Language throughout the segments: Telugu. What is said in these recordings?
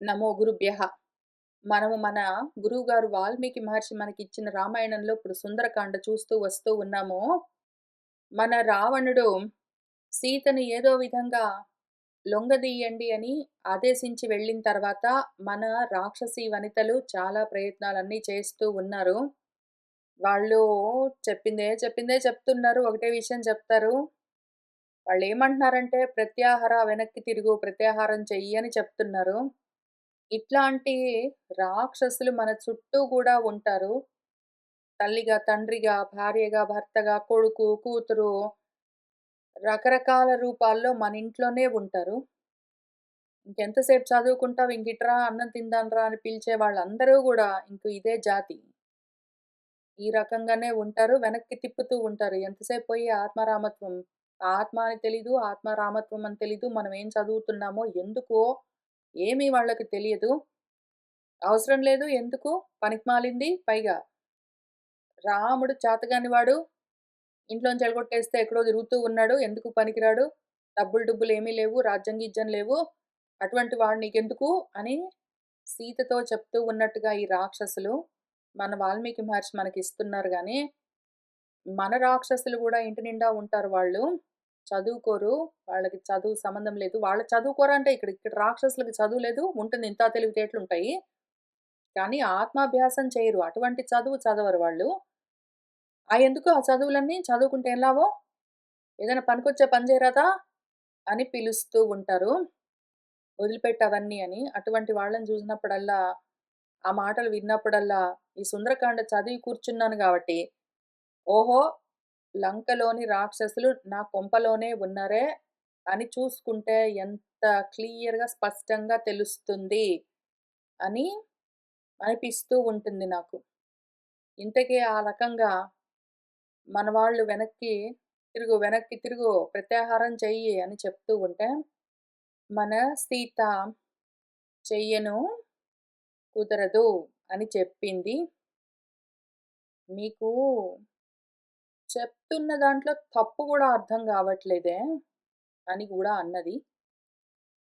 నమో గురుభ్యః. మనము మన గురువుగారు వాల్మీకి మహర్షి మనకిచ్చిన రామాయణంలో ఇప్పుడు సుందరకాండ చూస్తూ వస్తూ ఉన్నాము. మన రావణుడు సీతని ఏదో విధంగా లొంగదీయండి అని ఆదేశించి వెళ్ళిన తర్వాత, మన రాక్షసీ వనితలు చాలా ప్రయత్నాలన్నీ చేస్తూ ఉన్నారు. వాళ్ళు చెప్పిందే చెప్పిందే చెప్తున్నారు. ఒకటే విషయం చెప్తారు. వాళ్ళేమంటున్నారంటే, వెనక్కి తిరుగు, ప్రత్యాహారం చెయ్యి అని చెప్తున్నారు. ఇట్లాంటి రాక్షసులు మన చుట్టూ గూడా ఉంటారు. తల్లిగా, తండ్రిగా, భార్యగా, భర్తగా, కొడుకు, కూతురు రకరకాల రూపాల్లో మన ఇంట్లోనే ఉంటారు. ఇంకెంతసేపు చదువుకుంటావు ఇంగిట్రా అన్నం తిందాంరా అని పిలిచే వాళ్ళందరూ గూడా ఇంక ఇదే జాతి. ఈ రకంగానే ఉంటారు. వెనక్కి తిప్పుతూ ఉంటారు. ఎంతసేపు పోయి ఆత్మారామత్వం. ఆత్మ అని తెలీదు, ఆత్మారామత్వం అని తెలీదు. మనం ఏం చదువుతున్నామో, ఎందుకో ఏమీ వాళ్ళకి తెలియదు. అవసరం లేదు. ఎందుకు? పనికిమాలింది. పైగా రాముడు చేతగానివాడు. ఇంట్లోంచి ఎలగొట్టేస్తే ఎక్కడో తిరుగుతూ ఉన్నాడు. ఎందుకు పనికిరాడు. డబ్బులు డుబ్బులేమీ లేవు. రాజ్యం గీజ్యం లేవు. అటువంటి వాడు నీకెందుకు అని సీతతో చెప్తూ ఉన్నట్టుగా ఈ రాక్షసులు మన వాల్మీకి మహర్షి మనకిస్తున్నారు గానీ, మన రాక్షసులు గూడా ఇంటి నిండా ఉంటారు వాళ్ళు. చదువుకోరు. వాళ్ళకి చదువు సంబంధం లేదు. వాళ్ళు చదువుకోరంటే ఇక్కడ రాక్షసులకి చదువు లేదు. ఉంటుంది ఇంతా తెలివితేటలుంటాయి. కానీ ఆత్మాభ్యాసం చేయరు. అటువంటి చదువు చదవరు వాళ్ళు. ఎందుకు ఆ చదువులన్నీ? చదువుకుంటే ఏం లాభం? ఏదైనా పనికొచ్చే పని చేయరాదా? అని పిలుస్తూ ఉంటారు. వదిలిపెట్టు అవన్నీ అని. అటువంటి వాళ్ళని చూసినప్పుడల్లా, ఆ మాటలు విన్నప్పుడల్లా, ఈ సుందరకాండ చదివి కూర్చున్నాను గాబట్టి, ఓహో! లంకలోని రాక్షసులు నా కొంపలోనే ఉన్నారే అని చూసుకుంటే ఎంత క్లియర్‌గా, స్పష్టంగా తెలుస్తుంది అని అనిపిస్తూ ఉంటుంది నాకు. ఇంతకీ ఆ రకంగా మన వాళ్ళు వెనక్కి తిరుగు, ప్రత్యాహారం చెయ్యి అని చెప్తూ ఉంటే, మన సీత చెయ్యను, కుదరదు అని చెప్పింది. మీకు చెప్తున్న దాంట్లో తప్పు గూడా అర్థం గావట్లేదే అని గూడా అన్నది.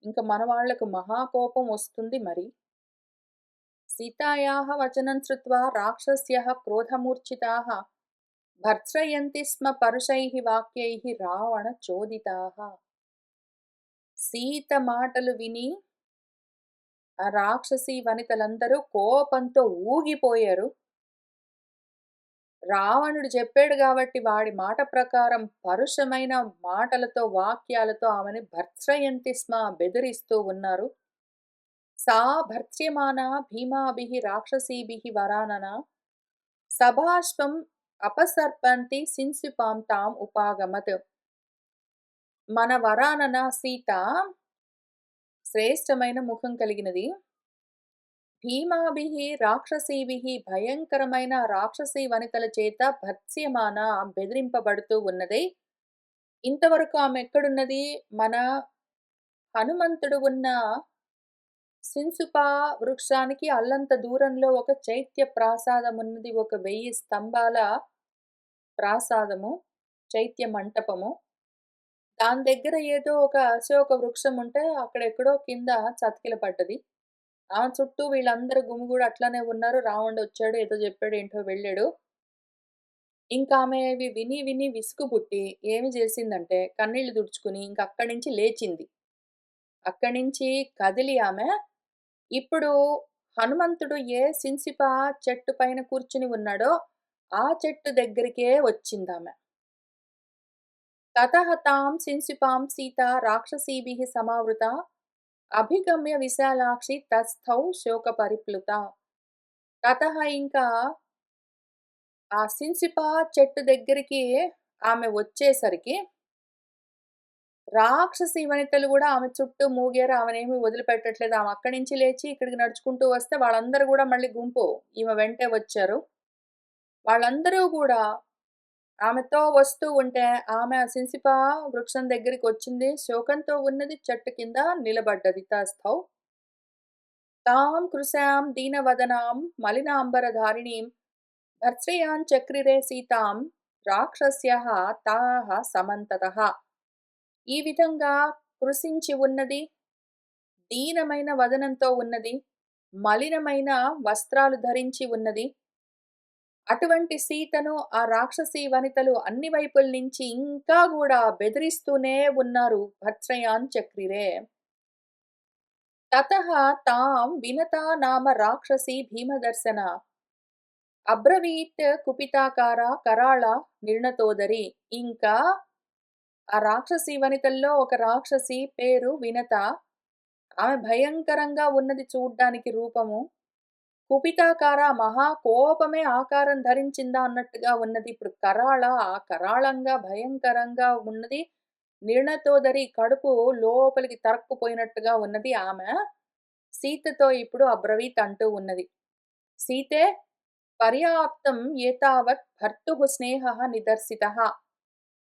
ఇంక మన వాళ్ళకు మహా కోపం వస్తుంది మరి. సీతాయాः వచనం శ్రుత్వా రాక్షస్యः క్రోధమూర్ఛితాः భర్త్సయంతి స్మ పరుషైః వాక్యైః రావణచోదితాः. సీత మాటలు విని ఆ రాక్షసీ వనితలందరూ కోపంతో ఊగిపోయారు. రావణుడు చెప్పాడు గాబట్టి వాడి మాట ప్రకారం పరుషమైన మాటలతో, వాక్యాలతో ఆమెని భర్త్సయంతి స్మ బెదిరిస్తూ ఉన్నారు. సా భర్త్స్యమానా భీమాభిః రాక్షసీభిః వరాననా సభాష్పం అపసర్పంతి శింశుపాం తాం ఉపాగమత్. మన వరానన సీత శ్రేష్టమైన ముఖం కలిగినది. భీమాభిః రాక్షసీభిః భయంకరమైన రాక్షసీ వనితల చేత భర్త్స్యమాన బెదిరింపబడుతూ ఉన్నది. ఇంతవరకు ఆమె ఎక్కడున్నది? మన హనుమంతుడు ఉన్న శింశుపా వృక్షానికి అల్లంత దూరంలో ఒక చైత్య ప్రాసాదమున్నది. ఒక 1000 స్తంభాల ప్రాసాదము, చైత్య మంటపము. దాని దగ్గర ఏదో ఒక అశోక వృక్షం ఉంటే అక్కడెక్కడో కింద చతికిల పడ్డది. ఆమె చుట్టూ వీళ్ళందరూ గుమిగూడి అట్లనే ఉన్నారు. రావణుడొచ్చాడు, ఏదో జెప్పాడు, ఏంటో వెళ్ళాడు. ఇంకామె ఇవి విని విని విసుగు పుట్టి ఏమి జేసిందంటే కన్నీళ్లు తుడుచుకుని ఇంకక్కడి నుంచి లేచింది. అక్కడి నుంచి కదిలి ఆమె ఇప్పుడు హనుమంతుడు ఏ సింసిప చెట్టు పైన కూర్చుని ఉన్నాడో, ఆ చెట్టు దగ్గరికే వచ్చిందామె. తతః తాం సింసిపాం సీతా రాక్షసీభిః సమావృతా అభిగమ్య విశాలాక్షి తస్థౌ శోకపరిప్లుత. తతః ఇంకా ఆ సింసిప చెట్టు దగ్గరికి ఆమె వచ్చేసరికి రాక్షసీ వనితలు గూడా ఆమె చుట్టూ మూగారు. ఆమెనేమి వదిలిపెట్టట్లేదు. ఆమె అక్కడి నుంచి లేచి ఇక్కడికి నడుచుకుంటూ వస్తే వాళ్ళందరూ గూడా మళ్ళీ గుంపు ఈమె వెంటే వచ్చారు. వాళ్ళందరూ గూడా ఆమెతో వస్తూ ఉంటే ఆమె ఆ సింసిపా వృక్షం దగ్గరికొచ్చింది. శోకంతో ఉన్నది. చెట్టు కింద నిలబడ్డది తస్థౌ. తాం కృశాం దీనవదనాం మలినాంబరధారిణీం భర్త్సయాञ्चक्రిరే సీతాం రాక్షస్యః తాః సమంతతః. ఈ విధంగా కృశించి ఉన్నది, దీనమైన వదనంతో ఉన్నది. మలినమైన వస్త్రాలు ధరించి ఉన్నది. అటువంటి సీతను ఆ రాక్షసీ వనితలు అన్ని వైపుల నుంచి ఇంకా గూడా బెదిరిస్తూనే ఉన్నారు. భర్త్సయాన్ చక్రిరే. తతః తాం వినతా నామ రాక్షసీ భీమదర్శన అబ్రవీత్ కుపితాకార కరాళ నిర్ణతోదరి. ఇంకా ఆ రాక్షసీ వనితల్లో ఒక రాక్షసి పేరు వినత. ఆమె భయంకరంగా ఉన్నది చూడ్డానికి రూపము. కుపితాకార మహా కోపమే ఆకారం ధరించిందా అన్నట్టుగా ఉన్నది. ఇప్పుడు కరాళ కరాళంగా భయంకరంగా ఉన్నది. నిర్ణతోదరి కడుపు లోపలికి తరక్కుపోయినట్టుగా ఉన్నది ఆమె. సీతతో ఇప్పుడు అబ్రవీత్ అంటూ ఉన్నది. సీతే పర్యాప్తం ఏతావత్ భర్తుః స్నేహః నిదర్శితః.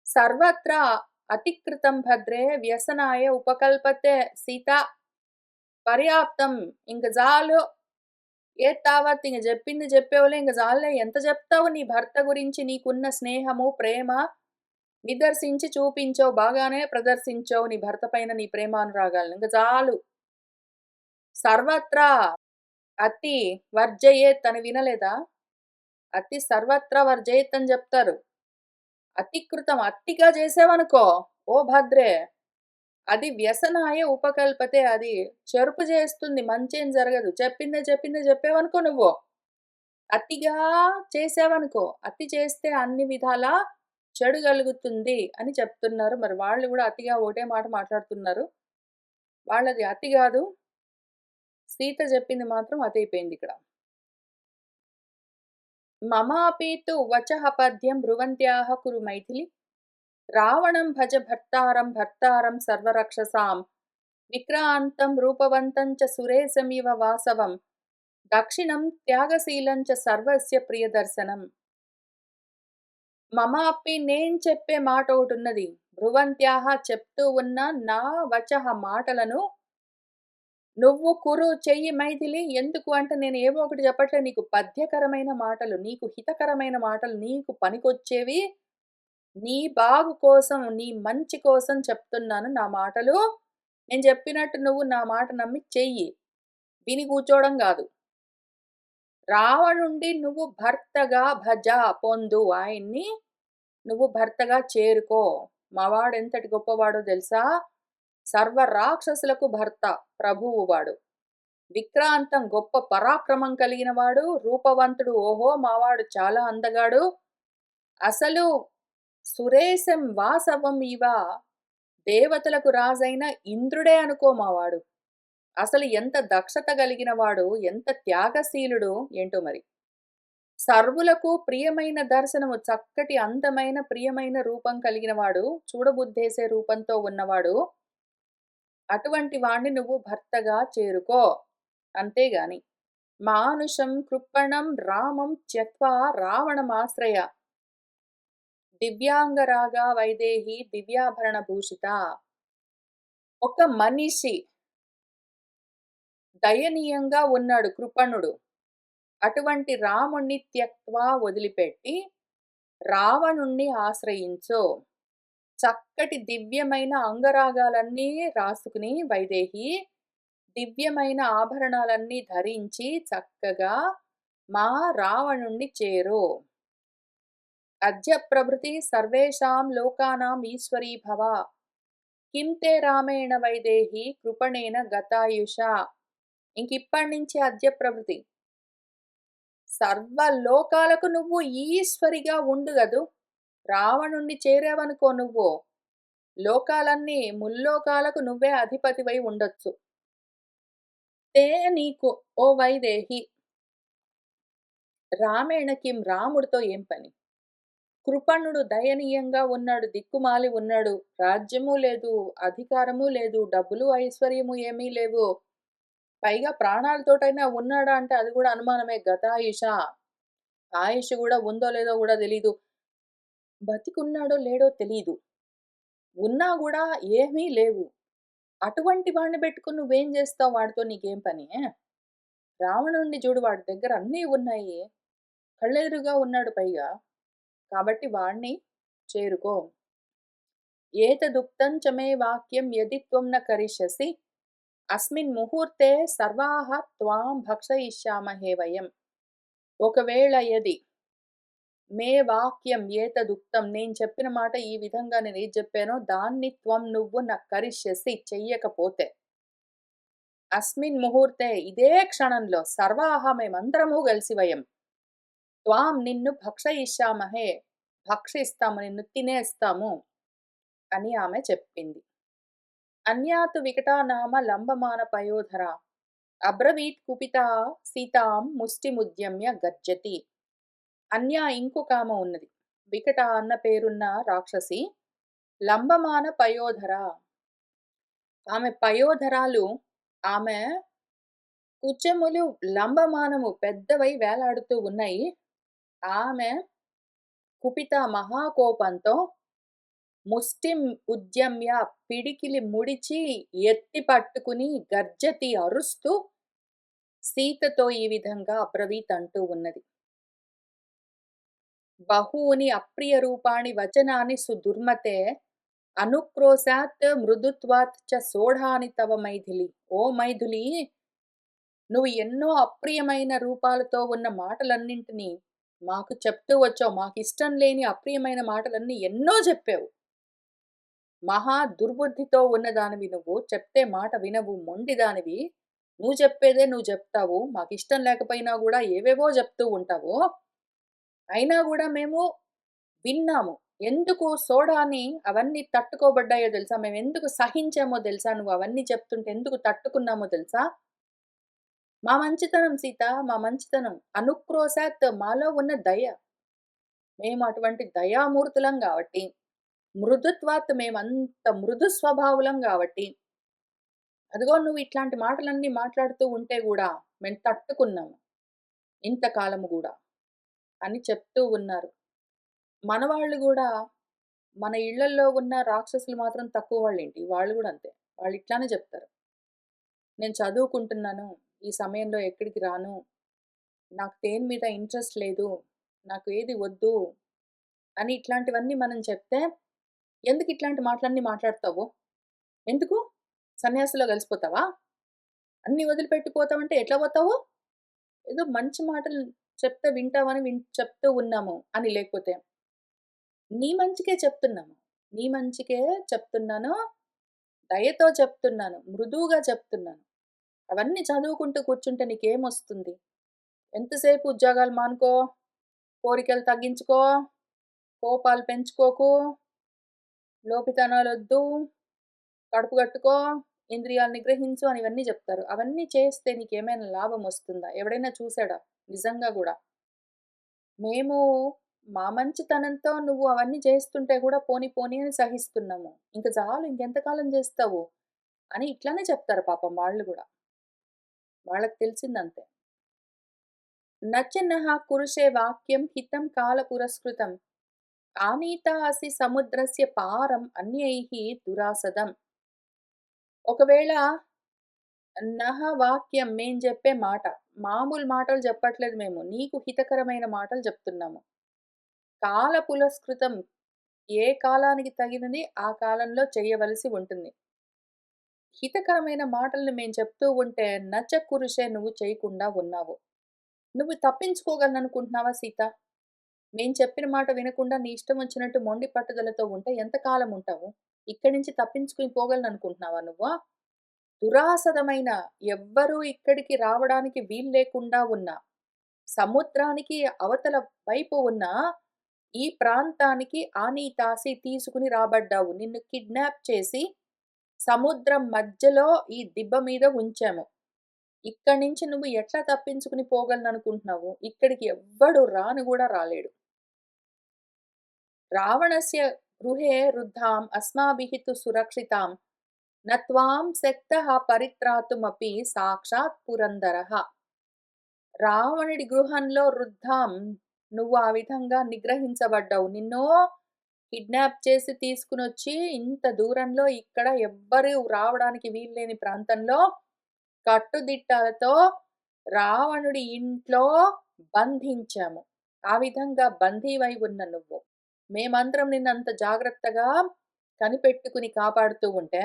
సర్వత్రా అతికృతం భద్రే వ్యసనాయ ఉపకల్పతే సీత. పర్యాప్తం ఇంక జాలు. ఏత్తావత్ ఇంక జెప్పింది జెప్పావులే ఇంక జాలులే. ఎంత జెప్తావు నీ భర్త గురించి నీకున్న స్నేహము, ప్రేమ నిదర్శించి చూపించావు. బాగానే ప్రదర్శించావు నీ భర్త పైన నీ ప్రేమానురాగాలను. ఇంక జాలు. సర్వత్రా అతి వర్జయేత్ అని వినలేదా? అతి సర్వత్రా వర్జయేత్ అని జెప్తారు. అతికృతం అతిగా చేసావనుకో ఓ భద్రే, అది వ్యసనాయ ఉపకల్పతే. అది చెరుపు చేస్తుంది. మంచేం జరగదు. చెప్పిందే చెప్పిందే చెప్పావనుకో నువ్వు. అతిగా చేసావనుకో, అతి చేస్తే అన్ని విధాలా చెడు కలుగుతుంది అని చెప్తున్నారు. మరి వాళ్ళు కూడా అతిగా ఒకటే మాట మాట్లాడుతున్నారు. వాళ్ళది అతి కాదు. సీత చెప్పింది మాత్రం అతి అయిపోయింది ఇక్కడ. మమాపి తు వచః పద్యం బ్రువంత్యాః కురు మైథిలి. రావణం భజ భర్తారం భర్తారం సర్వరక్షసాం. విక్రాంతం రూపవంతం చ సురేశమివ వాసవం. దక్షిణం త్యాగశీలం చ సర్వస్య ప్రియదర్శనం. మమాపి నేను చెప్పే మాట ఒకటున్నది. భ్రువంత్యాహ చెప్తూ ఉన్న నా వచః మాటలను నువ్వు కురు చెయ్యి మైథిలి. ఎందుకు అంటే నేను ఏవో ఒకటి చెప్పట్లే. నీకు పద్యకరమైన మాటలు, నీకు హితకరమైన మాటలు, నీకు పనికొచ్చేవి, నీ బాగు కోసం, నీ మంచి కోసం చెప్తున్నాను నా మాటలు. నేను చెప్పినట్టు నువ్వు నా మాట నమ్మి చెయ్యి. విని కూర్చోవడం గాదు. రావణుండి నువ్వు భర్తగా భజ పొందు. ఆయన్ని నువ్వు భర్తగా చేరుకో. మావాడెంతటి గొప్పవాడో తెలుసా? సర్వ రాక్షసులకు భర్త, ప్రభువు వాడు. విక్రాంతం గొప్ప పరాక్రమం కలిగిన వాడు, రూపవంతుడు. ఓహో మావాడు చాలా అందగాడు. అసలు సురేశం వాసవం ఇవ. దేవతలకు రాజైన ఇంద్రుడే అనుకో మావాడు. అసలు ఎంత దక్షత కలిగిన వాడు, ఎంత త్యాగశీలుడు ఏంటో మరి. సర్వులకు ప్రియమైన దర్శనము, చక్కటి అందమైన ప్రియమైన రూపం కలిగిన వాడు, చూడబుద్ధేసే రూపంతో ఉన్నవాడు. అటువంటి వాణ్ణి నువ్వు భర్తగా చేరుకో. అంతేగాని మానుషం కృప్పణం రామం త్యక్వా రావణమాశ్రయ. దివ్యాంగరాగా వైదేహి దివ్యాభరణ భూషిత. ఒక మనిషి దయనీయంగా ఉన్నాడు కృపణుడు. అటువంటి రాముణ్ణి త్యక్వా వదిలిపెట్టి రావణుణ్ణి ఆశ్రయించు. చక్కటి దివ్యమైన అంగరాగాలన్నీ రాసుకుని వైదేహి దివ్యమైన ఆభరణాలన్నీ ధరించి చక్కగా మా రావణుణ్ణి చేరు. అద్య ప్రభృతి సర్వేషాం లోకానాం ఈశ్వరీ భవ. కిం తే రామేణ వైదేహి కృపణేన గతాయుష. ఇంకిప్పటి నుంచి అద్య ప్రభృతి సర్వలోకాలకు నువ్వు ఈశ్వరిగా ఉండు గదు. రావణుణ్ణి చేరావనుకో నువ్వు, లోకాలన్నీ ముల్లోకాలకు నువ్వే అధిపతివై ఉండొచ్చు. తే నీకు ఓ వైదేహి రామేణ కిం రాముడితో ఏం పని. కృపణుడు దయనీయంగా ఉన్నాడు, దిక్కుమాలి ఉన్నాడు. రాజ్యము లేదు, అధికారము లేదు, డబ్బులు ఐశ్వర్యము ఏమీ లేవు. పైగా ప్రాణాలతోటైనా ఉన్నాడా అంటే అది కూడా అనుమానమే. గతాయుష, ఆయుష్ కూడా ఉందో లేదో కూడా తెలీదు. బతికున్నాడో లేడో తెలీదు. ఉన్నా కూడా ఏమీ లేవు. అటువంటి వాడిని పెట్టుకుని నువ్వేం చేస్తావు? వాడితో నీకేం పని? రావణుణ్ణి చూడు, వాడి దగ్గర అన్నీ ఉన్నాయి, కళ్ళెదురుగా ఉన్నాడు పైగా. కాబట్టి వాణ్ణి చేరుకో. ఏతదుక్తం చ మే వాక్యం యది త్వం న కరిష్యసి. అస్మిన్ ముహూర్తే సర్వాః త్వాం భక్షయిష్యామహే వయం. ఒకవేళ యది మే వాక్యం ఏతదుక్తం, నేను చెప్పిన మాట ఈ విధంగా నేనేది చెప్పానో దాన్ని త్వం నువ్వు కరిష్యసి చెయ్యకపోతే, అస్మిన్ ముహూర్తే ఇదే క్షణంలో సర్వాః మేమందరము కలిసి వయం త్వాం నిన్ను భక్షయిష్యామహే భక్షిస్తాము, నిన్ను తినేస్తాము అని ఆమె చెప్పింది. అన్యాతు వికటా నామ లంబమాన పయోధర అబ్రవీత్ కుపితా సీతాం ముష్టిముద్యమ్య గర్జతి. అన్య ఇంకొకామ ఉన్నది. వికట అన్న పేరున్న రాక్షసి. లంబమాన పయోధర, ఆమె పయోధరాలు, ఆమె కుచెములు లంబమానము పెద్దవై వేలాడుతూ ఉన్నాయి. ఆమె కుపిత మహాకోపంతో ముష్టిం ఉద్యమ్య పిడికిలి ముడిచి ఎత్తి పట్టుకుని గర్జతి అరుస్తూ సీతతో ఈ విధంగా అబ్రవీత్ అంటూ ఉన్నది. బహూని అప్రియ రూపాణి వచనాని సుదుర్మతే అనుక్రోశాత్ మృదుత్వాత్ చ సోఢాని తవ మైథిలి. ఓ మైథిలి, నువ్వు ఎన్నో అప్రియమైన రూపాలతో ఉన్న మాటలన్నింటినీ మాకు చెప్తూ వచ్చావు. మాకిష్టం లేని అప్రియమైన మాటలన్నీ ఎన్నో చెప్పావు. మహా దుర్బుద్ధితో ఉన్నదానివి నువ్వు. చెప్తే మాట వినవు, మొండిదానివి. నువ్వు చెప్పేదే నువ్వు చెప్తావు. మాకిష్టం లేకపోయినా గూడా ఏవేవో చెప్తూ ఉంటావు. అయినా గూడా మేము విన్నాము. ఎందుకు సోడాని అవన్నీ తట్టుకోబడ్డాయో తెలుసా? మేమెందుకు సహించామో తెలుసా? నువ్వు అవన్నీ చెప్తుంటే ఎందుకు తట్టుకున్నామో తెలుసా? మా మంచితనం సీత, మా మంచితనం. అనుక్రోశాత్ మాలో ఉన్న దయ. మేము అటువంటి దయామూర్తులం గాబట్టి, మృదుత్వాత్ మేమంత మృదు స్వభావులం గాబట్టి, అదిగో నువ్వు ఇట్లాంటి మాటలన్నీ మాట్లాడుతూ ఉంటే గూడా మేము తట్టుకున్నాము. ఇంతకాలము గూడా అని చెప్తూ ఉన్నారు. మనవాళ్ళు గూడా మన ఇళ్లల్లో ఉన్న రాక్షసులు మాత్రం తక్కువ వాళ్ళేంటి? వాళ్ళు గూడా అంతే. వాళ్ళు ఇట్లానే జెప్తారు. నేను చదువుకుంటున్నాను. ఈ సమయంలో ఎక్కడికి రాను. నాకు దేని మీద ఇంట్రెస్ట్ లేదు. నాకు ఏది వద్దు అని ఇట్లాంటివన్నీ మనం చెప్తే, ఎందుకు ఇట్లాంటి మాటలన్నీ మాట్లాడతావు? ఎందుకు? సన్యాసిలో కలిసిపోతావా? అన్నీ వదిలిపెట్టి పోతావంటే ఎట్లా పోతావు? ఏదో మంచి మాటలు చెప్తే వింటావని చెప్తూ ఉన్నాము అని. లేకపోతే నీ మంచికే చెప్తున్నాము. నీ మంచికే చెప్తున్నాను. దయతో చెప్తున్నాను. మృదువుగా చెప్తున్నాను. అవన్నీ చదువుకుంటూ కూర్చుంటే నీకేమొస్తుంది? ఎంతసేపు ఉద్యోగాలు మానుకో, కోరికలు తగ్గించుకో, కోపాలు పెంచుకోకు, లోపితనాలొద్దు, కడుపు కట్టుకో, ఇంద్రియాలు నిగ్రహించు అని ఇవన్నీ చెప్తారు. అవన్నీ చేస్తే నీకేమైనా లాభం వస్తుందా? ఎవడైనా చూసాడా? నిజంగా గూడా. మేము మా మంచితనంతో నువ్వు అవన్నీ చేస్తుంటే గూడా పోనీ పోనీ అని సహిస్తున్నాము. ఇంక చాలు, ఇంకెంతకాలం చేస్తావు? అని ఇట్లానే చెప్తారు పాపం వాళ్ళు గూడా. వాళ్ళకి తెలిసిందంతే. నచనః కురుషే వాక్యం హితం కాల పురస్కృతం. ఆనీతా అసి సముద్రస్య పారం అన్యైః దురాసదం. ఒకవేళ నః వాక్యం, మేము చెప్పే మాట, మామూలు మాటలు చెప్పట్లేదు మేము. నీకు హితకరమైన మాటలు చెప్తున్నాము. కాల పురస్కృతం, ఏ కాలానికి తగినది ఆ కాలంలో చేయవలసి ఉంటుంది. హితకరమైన మాటల్ని మేము చెప్తూ ఉంటే నచ కురుషే, నువ్వు చేయకుండా ఉన్నావు. నువ్వు తప్పించుకోగలననుకుంటున్నావా సీత? మేం చెప్పిన మాట వినకుండా నీ ఇష్టం వచ్చినట్టు మొండి పట్టుదలతో ఉంటే ఎంతకాలం ఉంటావు? ఇక్కడి నుంచి తప్పించుకొని పోగలననుకుంటున్నావా నువ్వు? దురాసదమైన, ఎవ్వరూ ఇక్కడికి రావడానికి వీల్లేకుండా ఉన్న, సముద్రానికి అవతల వైపు ఉన్న ఈ ప్రాంతానికి ఆనీతాసి తీసుకుని రాబడ్డావు. నిన్ను కిడ్నాప్ చేసి సముద్రం మధ్యలో ఈ దిబ్బ మీద ఉంచాము. ఇక్కడి నుంచి నువ్వు ఎట్లా తప్పించుకుని పోగలననుకుంటున్నావు? ఇక్కడికి ఎవ్వడు రాను గూడా రాలేడు. రావణస్య గృహే రుద్ధాం అస్మాభిః తు సురక్షితాం న త్వాం శక్తః పరిత్రాతుమపి సాక్షాత్ పురందరః. రావణుడి గృహంలో రుద్ధాం, నువ్వు ఆ విధంగా నిగ్రహించబడ్డావు. నిన్ను కిడ్నాప్ చేసి తీసుకునొచ్చి ఇంత దూరంలో ఇక్కడ ఎవ్వరు రావడానికి వీల్లేని ప్రాంతంలో కట్టుదిట్టాలతో రావణుడి ఇంట్లో బంధించాము. ఆ విధంగా బందీవై ఉన్న నువ్వు, మేమందరం నిన్నంత జాగ్రత్తగా కనిపెట్టుకుని కాపాడుతూ ఉంటే,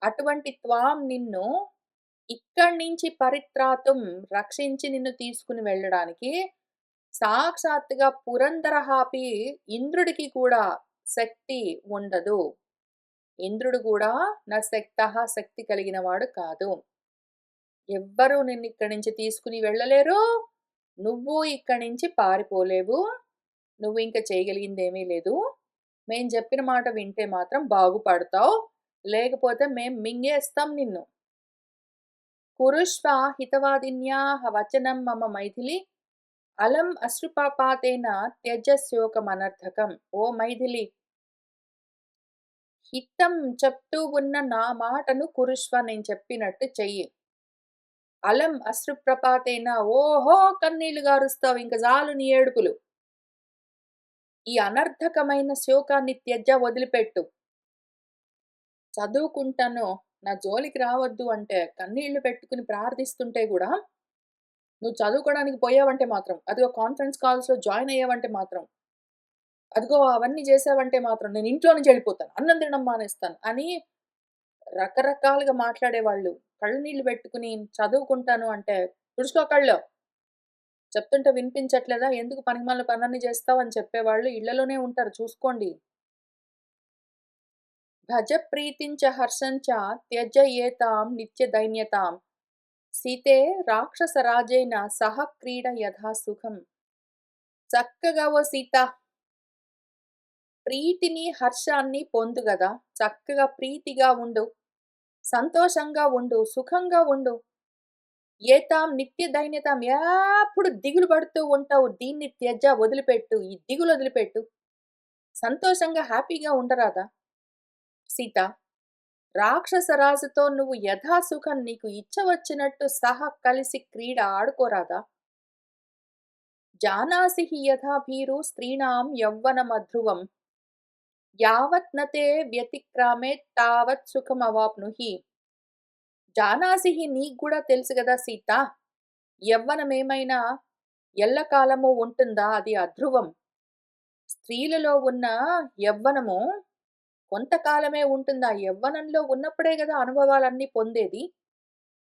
అటువంటి త్వాం నిన్ను ఇక్కడి నుంచి పరిత్రాతుం రక్షించి నిన్ను తీసుకుని వెళ్ళడానికి సాక్షాత్తుగా పురందరహాపి ఇంద్రుడికి కూడా శక్తి ఉండదు. ఇంద్రుడు కూడా నా శక్తః శక్తి కలిగిన వాడు కాదు. ఎవ్వరూ నిన్నిక్కడి నుంచి తీసుకుని వెళ్ళలేరు. నువ్వు ఇక్కడి నుంచి పారిపోలేవు. నువ్వింక చేయగలిగిందేమీ లేదు. మేం జెప్పిన మాట వింటే మాత్రం బాగుపడతావు. లేకపోతే మేం మింగేస్తాం నిన్ను. కురుష్వ హితవాదిన్యాః వచనం మమ మైథిలి అలం అశ్రుపాపాతేన త్యజస్యోకమనర్థకం. ఓ మైథిలి, హితం చెప్తూ ఉన్న నా మాటను కురుష్వ నేను చెప్పినట్టు చెయ్యి. అలం అశ్రుప్రపాతేన ఓహో కన్నీళ్లు గారుస్తావు. ఇంక జాలు నీ ఏడుపులు. ఈ అనర్థకమైన శోకాన్ని వదిలిపెట్టు. చదువుకుంటాను, నా జోలికి రావద్దు అంటే కన్నీళ్లు పెట్టుకుని ప్రార్థిస్తుంటే గూడా, నువ్వు చదువుకోవడానికి పోయావంటే మాత్రం, అదిగో కాన్ఫరెన్స్ కాల్స్‌లో జాయిన్ అయ్యావంటే మాత్రం, అదిగో అవన్నీ చేశావంటే మాత్రం నేను ఇంట్లో నుంచి ఎళ్ళిపోతాను. అన్నం తినడం మానేస్తాను అని రకరకాలుగా మాట్లాడేవాళ్ళు. కళ్ళనీళ్లు పెట్టుకుని చదువుకుంటాను అంటే, తుడుచుకో కళ్ళు. చెప్తుంటే వినిపించట్లేదా? ఎందుకు పనికిమాలిన పనులన్నీ చేస్తావు అని చెప్పేవాళ్ళు ఇళ్లలోనే ఉంటారు చూసుకోండి. భజ ప్రీతించ హర్షంచ త్యజయేతాం నిత్యదైన్యతాం సీతే రాక్షసరాజైన సహ క్రీడ యథా సుఖం. చక్కగా ఓ సీత, ప్రీతిని హర్షాన్ని పొందు గదా. చక్కగా ప్రీతిగా ఉండు, సంతోషంగా ఉండు, సుఖంగా ఉండు. ఏతాం నిత్య దైన్యతాం, ఎప్పుడు దిగులు పడుతూ ఉంటావు. దీన్ని వదిలిపెట్టు, ఈ దిగులు వదిలిపెట్టు. సంతోషంగా హ్యాపీగా ఉండరాదా సీత? రాక్షస రాజుతో నువ్వు యథాసుఖం నీకు ఇచ్చవచ్చినట్టు సహా కలిసి క్రీడ ఆడుకోరాదా? జానాసి హి యథా భీరు స్త్రీణాం యౌవనమధ్రువం యావత్ నతే వ్యతిక్రామే తావత్ సుఖమవాప్నుహి. జానాసి హి నీకు కూడా తెలుసు కదా సీత, యవ్వనమేమైనా ఎల్లకాలము ఉంటుందా? అది అధ్రువం. స్త్రీలలో ఉన్న యవ్వనము కొంతకాలమే ఉంటుంది. ఆ యవ్వనంలో ఉన్నప్పుడే గదా అనుభవాలన్నీ పొందేది.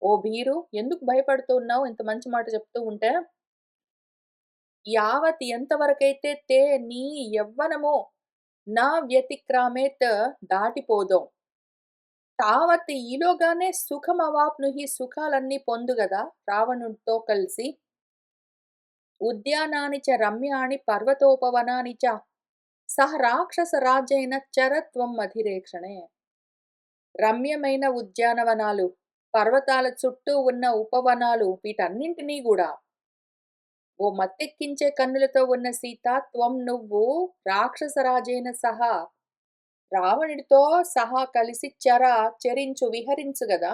ఓ భీరు, ఎందుకు భయపడుతూ ఉన్నావు ఇంత మంచి మాట చెప్తూ ఉంటే? యావత్ ఎంతవరకైతే నీ యవ్వనము నా వ్యతిక్రామేత్ దాటిపోదో, తావత్ ఈలోగానే సుఖమవాప్నుహి సుఖాలన్నీ పొందు గదా రావణుడితో కలిసి. ఉద్యానాని చ రమ్యాణి పర్వతోపవనాని చ సహ రాక్షస రాజైన చరత్వం అధిరేక్షణే. రమ్యమైన ఉద్యానవనాలు, పర్వతాల చుట్టూ ఉన్న ఉపవనాలు వీటన్నింటినీ గూడా ఓ మత్తెక్కించే కన్నులతో ఉన్న సీత, నువ్వు రాక్షసరాజైన సహా రావణుడితో సహా కలిసి చెరించు విహరించు గదా.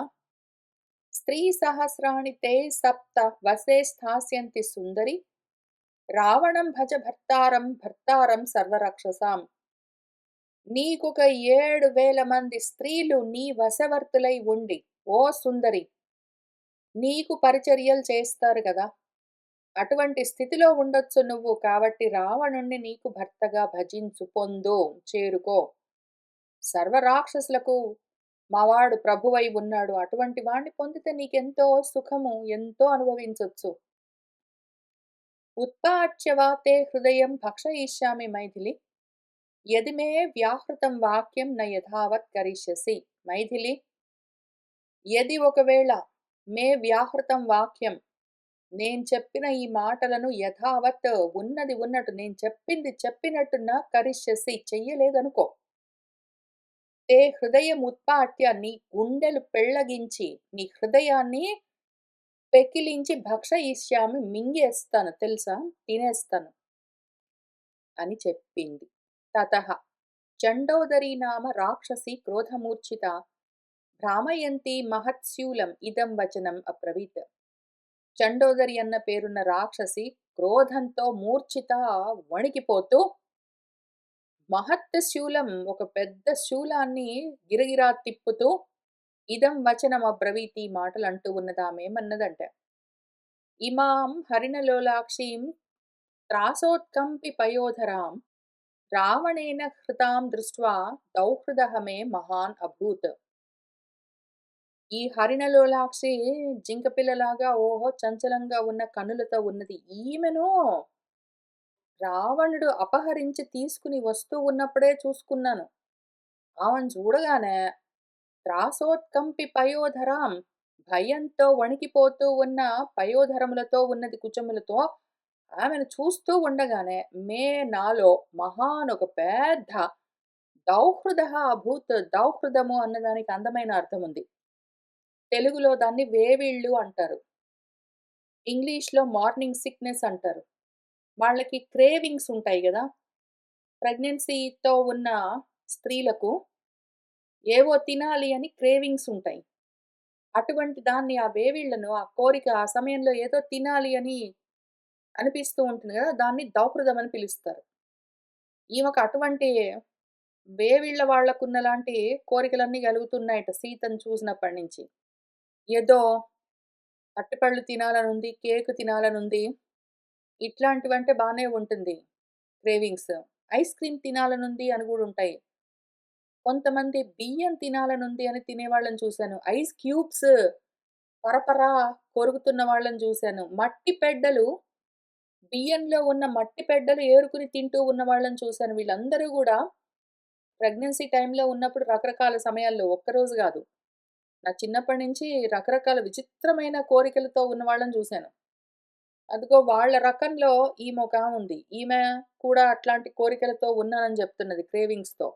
స్త్రీ సహస్రాణి తే సప్త వసే స్థాస్యంతి సుందరి రావణం భజ భర్తారం భర్తారం సర్వరాక్షసాం. నీకొక 7,000 మంది స్త్రీలు నీ వశవర్తులై ఉండి, ఓ సుందరి, నీకు పరిచర్యలు చేస్తారు గదా. అటువంటి స్థితిలో ఉండొచ్చు నువ్వు. కాబట్టి రావణుణ్ణి నీకు భర్తగా భజించు, పొందు, చేరుకో. సర్వరాక్షసులకు మావాడు ప్రభువై ఉన్నాడు. అటువంటి వాణ్ణి పొందితే నీకెంతో సుఖము, ఎంతో అనుభవించొచ్చు. ఉత్పాట్య వా తే హృదయం భక్షయిష్యామి మైథిలి యది మే వ్యాహృతం వాక్యం న యథావత్ కరిష్యసి. మైథిలి, యది ఒకవేళ మే వ్యాహృతం వాక్యం నేను చెప్పిన ఈ మాటలను యథావత్ ఉన్నది ఉన్నట్టు నేను చెప్పింది చెప్పినట్టు నా కరిష్యసి చెయ్యలేదనుకో. తే హృదయం ఉత్పాట్య నీ గుండెలు పెళ్ళగించి, నీ హృదయాన్ని పెకిలించి భక్షయిష్యామి మింగేస్తాను తెలుసా, తినేస్తాను అని చెప్పింది. తతః చండోదరీ నామ రాక్షసి క్రోధమూర్ఛిత భ్రామయంతి మహత్శూలం ఇదం వచనం అబ్రవీత్. చండోదరి అన్న పేరున్న రాక్షసి క్రోధంతో మూర్ఛిత వణికిపోతూ మహత్ శూలం ఒక పెద్ద శూలాన్ని గిరగిరా తిప్పుతూ ఇదం వచనం అబ్రవీతి మాటలు అంటూ ఉన్నదామేమన్నదంటే, ఇమాం హరిణలోలాక్షీం త్రాసోత్కంపి పయోధరాం రావణేన హృతాం దృష్ట్వా దౌహృదః మే మహాన్ అభూత్. ఈ హరిణలోలాక్షి జింక పిల్లలాగా ఓహో! చంచలంగా ఉన్న కన్నులతో ఉన్నది. ఈమెను రావణుడు అపహరించి తీసుకొని వస్తూ ఉన్నప్పుడే చూసుకున్నాను. ఆమెను చూడగానే త్రాసోత్కంపి పయోధరాం, భయంతో వణికిపోతూ ఉన్న పయోధరములతో ఉన్నది కుచములతో ఆమెను చూస్తూ ఉండగానే నాలో మహాన్ ఒక పెద్ద దౌహృదః అభూత్. దౌహృదము అన్నదానికి అందమైన అర్థం ఉంది. తెలుగులో దాన్ని వేవిళ్ళు అంటారు. ఇంగ్లీష్‌లో మార్నింగ్ సిక్‌నెస్ అంటారు. వాళ్ళకి క్రేవింగ్స్ ఉంటాయి గదా! ప్రెగ్నెన్సీతో ఉన్న స్త్రీలకు ఏవో తినాలి అని క్రేవింగ్స్ ఉంటాయి. అటువంటి దాన్ని ఆ వేవిళ్ళను, ఆ కోరిక ఆ సమయంలో ఏదో తినాలి అని అనిపిస్తూ ఉంటుంది గదా! దాన్ని దౌహృదం అని పిలుస్తారు. ఈమెకు అటువంటి వేవిళ్ళ వాళ్ళకున్నలాంటి కోరికలన్నీ గలుగుతున్నాయట సీతను చూసినప్పటి నుంచి. ఏదో అరటిపళ్ళు తినాలనుంది, కేక్ తినాలనుంది. ఇట్లాంటివంటే బానే ఉంటుంది క్రేవింగ్స్. ఐస్ క్రీమ్ తినాలనుంది అని గూడా ఉంటాయి. కొంతమంది బియ్యం తినాలనుంది అని తినేవాళ్ళని చూశాను. ఐస్ క్యూబ్స్ పరపరా కొరుకుతున్న వాళ్ళని చూశాను. మట్టి పెడ్డలు బియ్యంలో ఉన్న మట్టి పెడ్డలు ఏరుకుని తింటూ ఉన్న వాళ్ళని చూశాను. వీళ్ళందరూ గూడా ప్రెగ్నెన్సీ టైమ్‌లో ఉన్నప్పుడు రకరకాల సమయాల్లో ఒక్కరోజు గాదు. నా చిన్నప్పటి నుంచి రకరకాల విచిత్రమైన కోరికలతో ఉన్న వాళ్ళని చూశాను. అదిగో వాళ్ళ రకంలో ఈమొకాముంది. ఈమె కూడా అట్లాంటి కోరికలతో ఉన్నానని జెప్తున్నది క్రేవింగ్స్‌తో.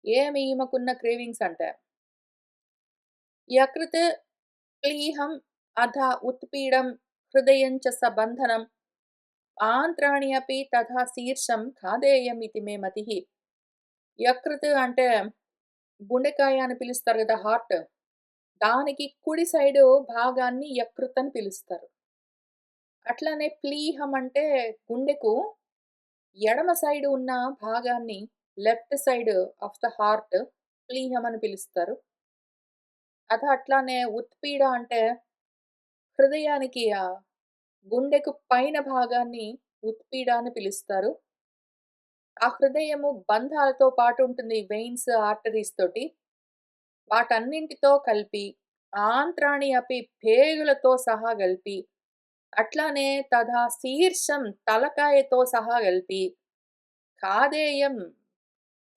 ఏమి ఈమెకున్న క్రేవింగ్స్ అంటే, యకృత్ క్లీహం అథ ఉత్పీడం హృదయం చ సబంధనం ఆంత్రాణి అపి తథా శీర్షం ఖాదేయం ఇతి మే మతిః. యకృత్ అంటే గుండెకాయ అని పిలుస్తారు గదా! హార్ట్. దానికి కుడి సైడు భాగాన్ని యకృత్ అని పిలుస్తారు. అట్లానే ప్లీహం అంటే గుండెకు ఎడమ సైడ్ ఉన్న భాగాన్ని left side of the heart ప్లీహం అని పిలుస్తారు. అట్లానే ఉత్పీడ అంటే హృదయానికి గుండెకు పైన భాగాన్ని ఉత్పీడ అని పిలుస్తారు. ఆ హృదయము బంధాలతో పాటు ఉంటుంది. వెయిన్స్, ఆర్టరీస్ తోటి. వాటన్నింటితో కలిపి ఆంత్రాణి అపి పేగులతో సహా గలిపి, అట్లానే తథా శీర్షం తలకాయతో సహా గలిపి, ఖాదేయం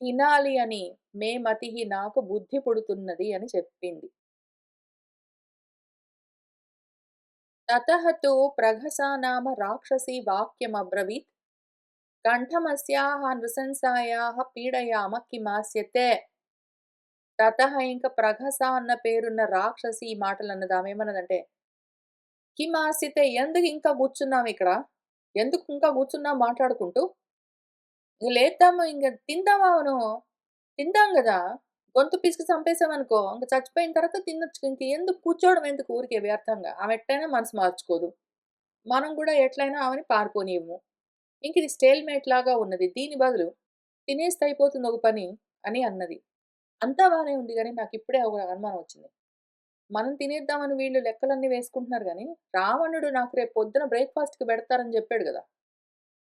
తినాలి అని మే మతిః నాకు బుద్ధి పుడుతున్నది అని చెప్పింది. తతః తు ప్రఘసా నామ రాక్షసీ వాక్యమబ్రవీత్ కంఠమస్యాః నృశంసాయాః పీడయామ కిమాస్యతే. తతః ఇంక ప్రఘస అన్న పేరున్న రాక్షసి ఈ మాటలన్నది. ఆమేమన్నదంటే, కిమాస్యతే ఎందుకు ఇంకా గూర్చున్నావిక్కడ? ఎందుకు ఇంకా గూర్చున్నావు మాట్లాడుకుంటూ? ఇంగ లేద్దాము ఇంగ తిందామా నువ్వు? తిందాం గదా! గొంతు పిసికి చంపేసామనుకో, ఇంక చచ్చిపోయిన తర్వాత తినొచ్చు. ఇంక ఎందుకు కూర్చోవడం ఎందుకు ఊరికే వ్యర్థంగా? ఆమె ఎట్లైనా మనసు మార్చుకోదు. మనం గూడా ఎట్లైనా ఆమెని పారిపోనివ్వము. ఇంకిది స్టేల్‌మేట్ లాగా ఉన్నది. దీని బదులు తినేస్తే అయిపోతుంది ఒక పని అని అన్నది. అంతా బానే ఉంది గానీ, నాకిప్పుడే ఒక అనుమానం వచ్చింది. మనం తినేద్దామని వీళ్ళు లెక్కలన్నీ వేసుకుంటున్నారు గానీ, రావణుడు నాకు రేపు పొద్దున బ్రేక్‌ఫాస్ట్‌కి పెడతారని జెప్పాడు గదా!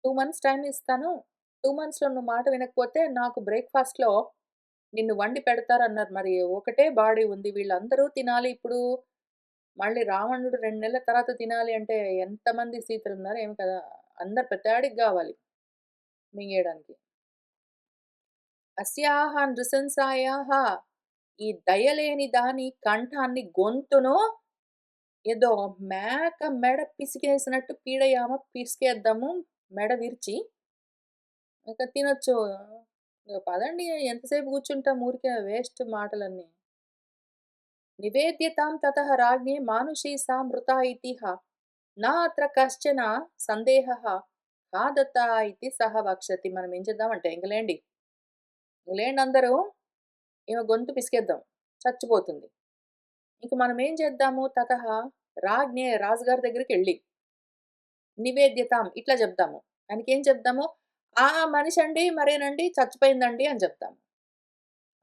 2 మంత్స్ టైమ్ ఇస్తాను. 2 మంత్స్‌లో నువ్వు మాట వినకపోతే నాకు బ్రేక్‌ఫాస్ట్‌లో నిన్ను వండి పెడతారన్నారు. మరి ఒకటే బాడీ ఉంది. వీళ్ళందరూ తినాలి ఇప్పుడు. మళ్ళీ రావణుడు 2 నెలల తర్వాత తినాలి అంటే ఎంతమంది సీతలున్నారు ఏమో కదా! అందరు ప్రతి గావాలి మింగేయడానికి. అస్యాహ నృశంసాయాహ ఈ దయలేని దాని కంఠాన్ని గొంతును ఏదో మేక మెడ పిసికేసినట్టు పీడయామ పిసికేద్దాము మెడ విరిచి. ఇక తినొచ్చు. ఇగ పదండి ఎంతసేపు కూర్చుంటాం ఊరికే వేస్ట్ మాటలన్నీ. నివేద్యతాం తతః రాజ్ఞే మానుషీ సా మృతా ఇతిహ నా అత్ర కశ్చన సందేహః కా దత్తా ఇతి సహ వక్షతి. మనం ఏం చేద్దామంటే ఇంక లేండి అందరూ ఈమె గొంతు పిసికేద్దాం. చచ్చిపోతుంది. ఇంక మనం ఏం చేద్దాము తతః రాజ్ఞే రాజుగారి దగ్గరికెళ్ళి నివేద్యతాం ఇట్లా చెప్దాము. ఆయనకేం చెప్దాము? ఆ! మనిషండి మరేనండి చచ్చిపోయిందండి అని చెప్తాము.